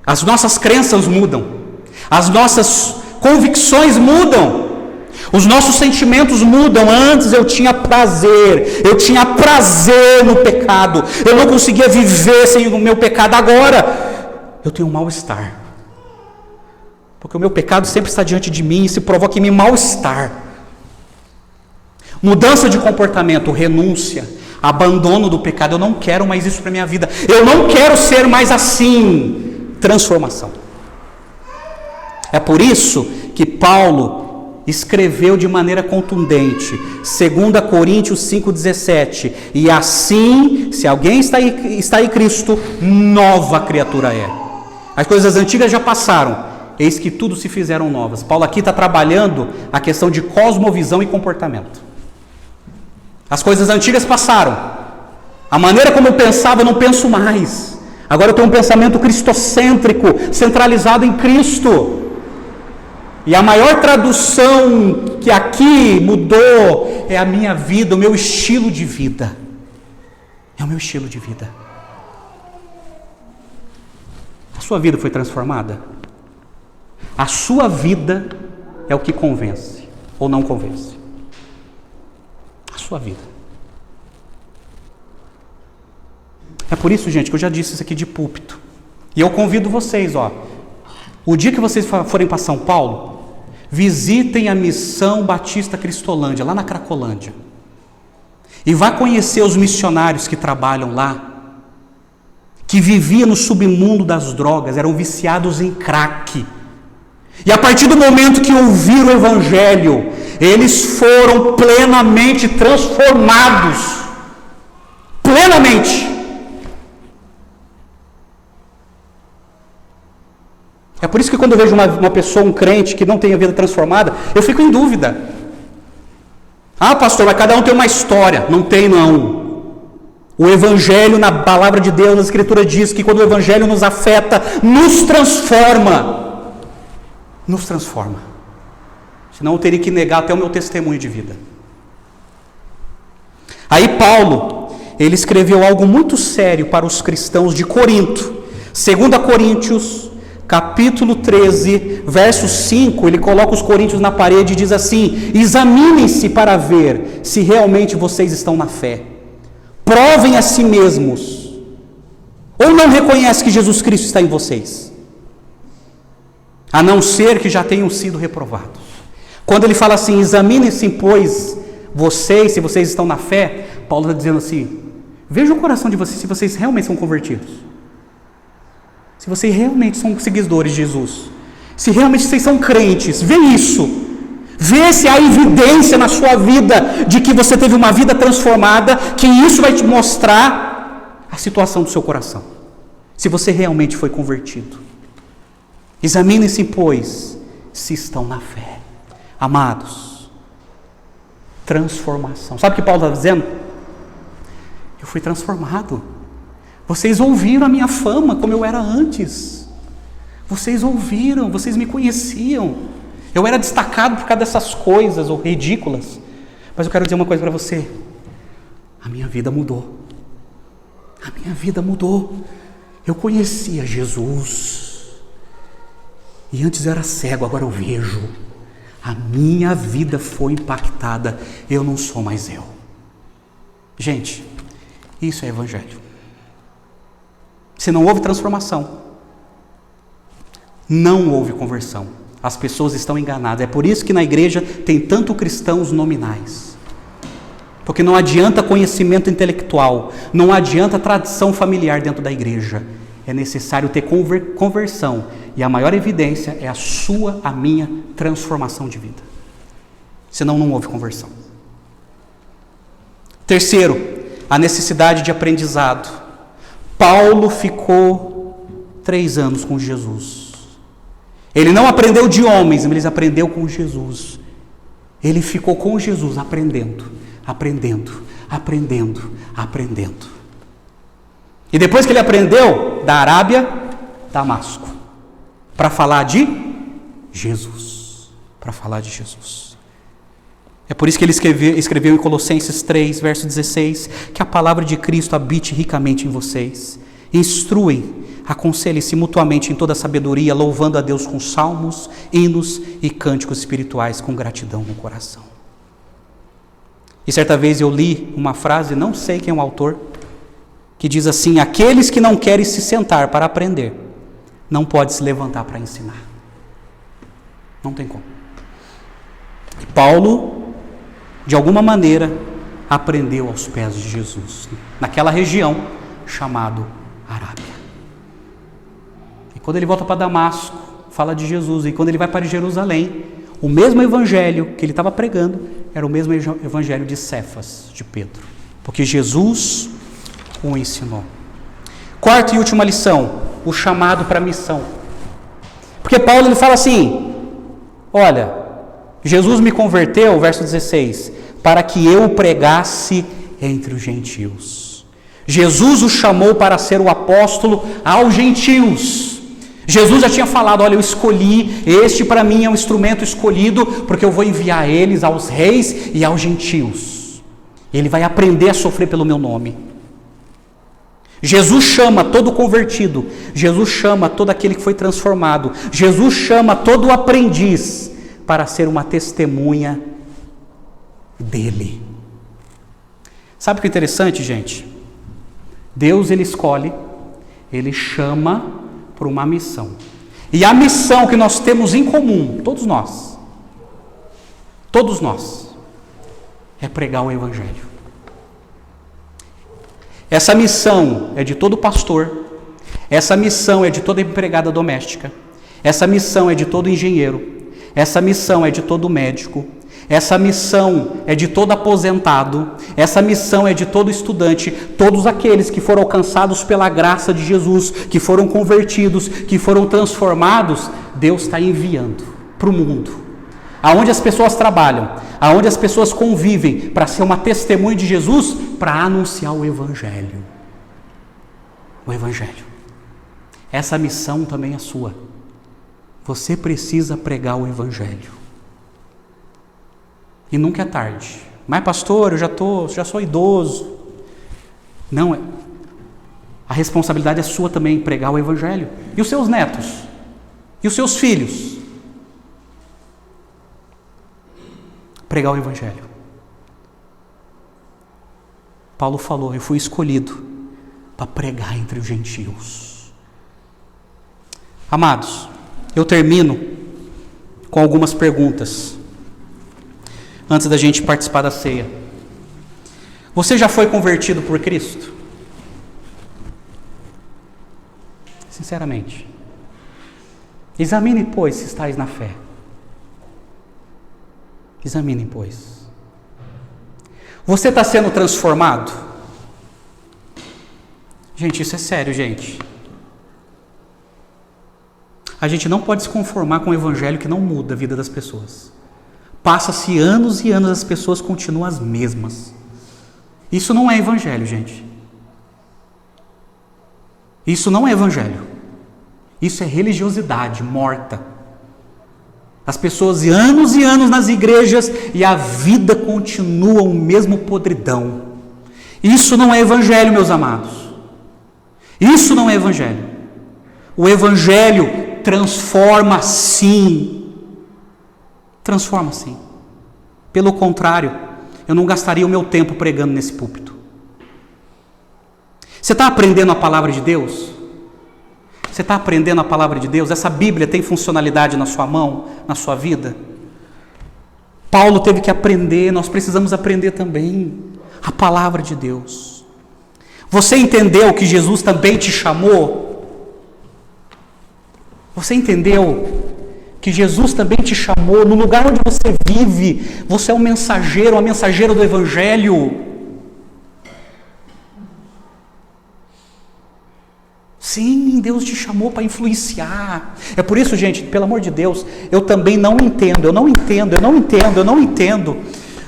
As nossas crenças mudam. As nossas convicções mudam. Os nossos sentimentos mudam. Antes eu tinha prazer no pecado. Eu não conseguia viver sem o meu pecado. Agora eu tenho um mal-estar. Porque o meu pecado sempre está diante de mim e se provoca em mim mal-estar. Mudança de comportamento, renúncia. abandono do pecado. Eu não quero mais isso para a minha vida. Eu não quero ser mais assim. Transformação. É por isso que Paulo escreveu de maneira contundente, 2 Coríntios 5,17, e assim, se alguém está em Cristo, nova criatura é. As coisas antigas já passaram, eis que tudo se fizeram novas. Paulo aqui está trabalhando a questão de cosmovisão e comportamento. As coisas antigas passaram, a maneira como eu pensava, eu não penso mais. Agora eu tenho um pensamento cristocêntrico, centralizado em Cristo. E a maior tradução que aqui mudou é a minha vida, o meu estilo de vida. É o meu estilo de vida. A sua vida foi transformada? A sua vida é o que convence ou não convence? A sua vida. É por isso, gente, que eu já disse isso aqui de púlpito. E eu convido vocês, o dia que vocês forem para São Paulo, visitem a Missão Batista Cristolândia, lá na Cracolândia. E vá conhecer os missionários que trabalham lá, que viviam no submundo das drogas, eram viciados em crack. E a partir do momento que ouviram o Evangelho, eles foram plenamente transformados. Plenamente. É por isso que quando eu vejo uma pessoa, um crente, que não tem a vida transformada, eu fico em dúvida. Ah, pastor, mas cada um tem uma história. Não tem, não. O Evangelho, na palavra de Deus, na Escritura diz que quando o Evangelho nos afeta, nos transforma. Nos transforma. Senão eu teria que negar até o meu testemunho de vida. Aí Paulo, ele escreveu algo muito sério para os cristãos de Corinto. 2 Coríntios, capítulo 13, verso 5, ele coloca os coríntios na parede e diz assim: examinem-se para ver se realmente vocês estão na fé. Provem a si mesmos. Ou não reconhecem que Jesus Cristo está em vocês? A não ser que já tenham sido reprovados. Quando ele fala assim, examinem-se, pois, se vocês estão na fé, Paulo está dizendo assim, veja o coração de vocês, se vocês realmente são convertidos. Se vocês realmente são seguidores de Jesus, se realmente vocês são crentes, vê isso, vê se há evidência na sua vida de que você teve uma vida transformada, que isso vai te mostrar a situação do seu coração, se você realmente foi convertido. Examinem-se, pois, se estão na fé. Amados, transformação. Sabe o que Paulo está dizendo? Eu fui transformado. Vocês ouviram a minha fama como eu era antes. Vocês ouviram, vocês me conheciam. Eu era destacado por causa dessas coisas ou ridículas. Mas eu quero dizer uma coisa para você. A minha vida mudou. A minha vida mudou. Eu conhecia Jesus. E antes eu era cego, agora eu vejo. A minha vida foi impactada. Eu não sou mais eu. Gente, isso é evangelho. Se não houve transformação, não houve conversão. As pessoas estão enganadas. É por isso que na igreja tem tanto cristãos nominais. Porque não adianta conhecimento intelectual, não adianta tradição familiar dentro da igreja. É necessário ter conversão. E a maior evidência é a minha transformação de vida. Senão não houve conversão. Terceiro, a necessidade de aprendizado. Paulo ficou 3 anos com Jesus. Ele não aprendeu de homens, mas ele aprendeu com Jesus. Ele ficou com Jesus aprendendo. E depois que ele aprendeu, da Arábia, Damasco, para falar de Jesus. É por isso que ele escreveu em Colossenses 3, verso 16, que a palavra de Cristo habite ricamente em vocês. Instruem, aconselhem-se mutuamente em toda sabedoria, louvando a Deus com salmos, hinos e cânticos espirituais, com gratidão no coração. E certa vez eu li uma frase, não sei quem é o autor, que diz assim: aqueles que não querem se sentar para aprender, não podem se levantar para ensinar. Não tem como. E Paulo, de alguma maneira, aprendeu aos pés de Jesus, naquela região chamada Arábia. E quando ele volta para Damasco, fala de Jesus. E quando ele vai para Jerusalém, o mesmo evangelho que ele estava pregando era o mesmo evangelho de Cefas, de Pedro, porque Jesus o ensinou. Quarta e última lição, o chamado para a missão. Porque Paulo ele fala assim: olha, Jesus me converteu, verso 16, para que eu pregasse entre os gentios. Jesus o chamou para ser o apóstolo aos gentios. Jesus já tinha falado: olha, eu escolhi, este para mim é um instrumento escolhido, porque eu vou enviar eles aos reis e aos gentios. Ele vai aprender a sofrer pelo meu nome. Jesus chama todo convertido, Jesus chama todo aquele que foi transformado, Jesus chama todo aprendiz para ser uma testemunha dele. Sabe o que é interessante, gente? Deus ele escolhe, ele chama por uma missão. E a missão que nós temos em comum, todos nós, é pregar o evangelho. Essa missão é de todo pastor, essa missão é de toda empregada doméstica, essa missão é de todo engenheiro, essa missão é de todo médico, essa missão é de todo aposentado, essa missão é de todo estudante, todos aqueles que foram alcançados pela graça de Jesus, que foram convertidos, que foram transformados, Deus está enviando para o mundo, aonde as pessoas trabalham, aonde as pessoas convivem, para ser uma testemunha de Jesus, para anunciar o Evangelho. O Evangelho. Essa missão também é sua. Você precisa pregar o Evangelho. E nunca é tarde. Mas pastor, eu já sou idoso. Não, a responsabilidade é sua também, pregar o Evangelho. E os seus netos? E os seus filhos? Pregar o Evangelho. Paulo falou: eu fui escolhido para pregar entre os gentios. Amados, eu termino com algumas perguntas antes da gente participar da ceia. Você já foi convertido por Cristo? Sinceramente. Examine, pois, se estáis na fé. Examinem, pois. Você está sendo transformado? Gente, isso é sério, gente. A gente não pode se conformar com um evangelho que não muda a vida das pessoas. Passa-se anos e anos, as pessoas continuam as mesmas. Isso não é evangelho, gente. Isso não é evangelho. Isso é religiosidade morta. As pessoas anos e anos nas igrejas e a vida continua o mesmo podridão. Isso não é evangelho, meus amados. Isso não é evangelho. O evangelho transforma sim. Transforma sim. Pelo contrário, eu não gastaria o meu tempo pregando nesse púlpito. Você está aprendendo a palavra de Deus? Você está aprendendo a palavra de Deus? Essa Bíblia tem funcionalidade na sua mão, na sua vida? Paulo teve que aprender, nós precisamos aprender também a palavra de Deus. Você entendeu que Jesus também te chamou? Você entendeu que Jesus também te chamou? No lugar onde você vive, você é um mensageiro, uma mensageira do Evangelho. Sim, Deus te chamou para influenciar. É por isso, gente, pelo amor de Deus, eu também não entendo.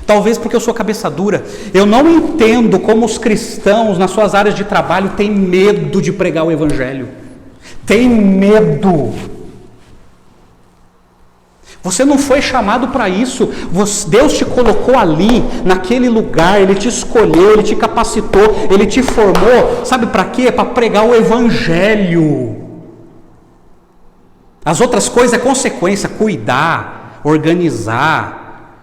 Talvez porque eu sou cabeça dura. Eu não entendo como os cristãos, nas suas áreas de trabalho, têm medo de pregar o Evangelho. Tem medo. Você não foi chamado para isso. Deus te colocou ali, naquele lugar. Ele te escolheu, Ele te capacitou, Ele te formou. Sabe para quê? Para pregar o Evangelho. As outras coisas é consequência. Cuidar, organizar,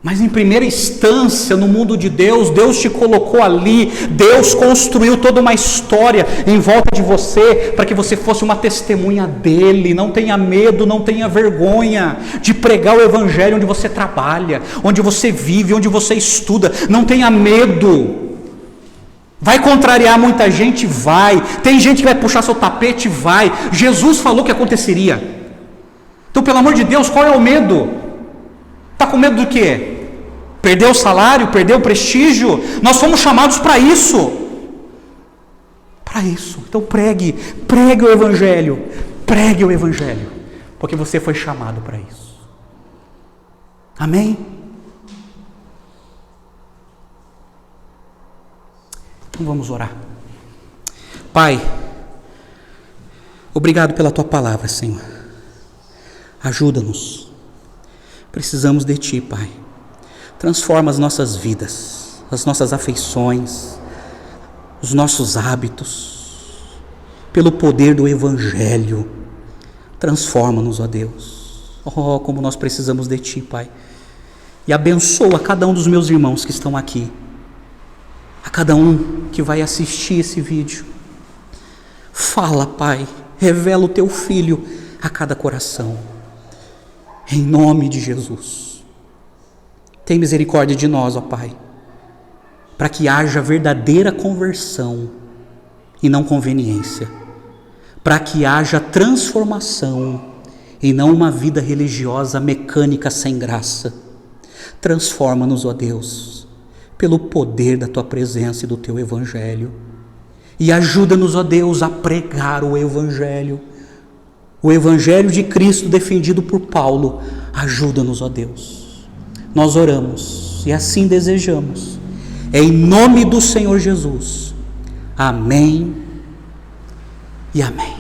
Mas em primeira instância, no mundo de Deus, Deus te colocou ali, Deus construiu toda uma história em volta de você, para que você fosse uma testemunha dele. Não tenha medo, não tenha vergonha de pregar o evangelho onde você trabalha, onde você vive, onde você estuda. Não tenha medo. Vai contrariar muita gente? Vai. Tem gente que vai puxar seu tapete? Vai. Jesus falou que aconteceria. Então, pelo amor de Deus, qual é o medo? Está com medo do quê? Perder o salário? Perder o prestígio? Nós fomos chamados para isso. Para isso. Então pregue o evangelho. Pregue o evangelho. Porque você foi chamado para isso. Amém? Então vamos orar. Pai, obrigado pela tua palavra, Senhor. Ajuda-nos. Precisamos de Ti, Pai. Transforma as nossas vidas, as nossas afeições, os nossos hábitos, pelo poder do Evangelho. Transforma-nos, ó Deus. Oh, como nós precisamos de Ti, Pai. E abençoa cada um dos meus irmãos que estão aqui, a cada um que vai assistir esse vídeo. Fala, Pai, revela o Teu Filho a cada coração. Em nome de Jesus. Tem misericórdia de nós, ó Pai, para que haja verdadeira conversão e não conveniência, para que haja transformação e não uma vida religiosa mecânica sem graça. Transforma-nos, ó Deus, pelo poder da Tua presença e do Teu Evangelho, e ajuda-nos, ó Deus, a pregar o Evangelho de Cristo defendido por Paulo. Ajuda-nos, ó Deus. Nós oramos e assim desejamos, em nome do Senhor Jesus. Amém e amém.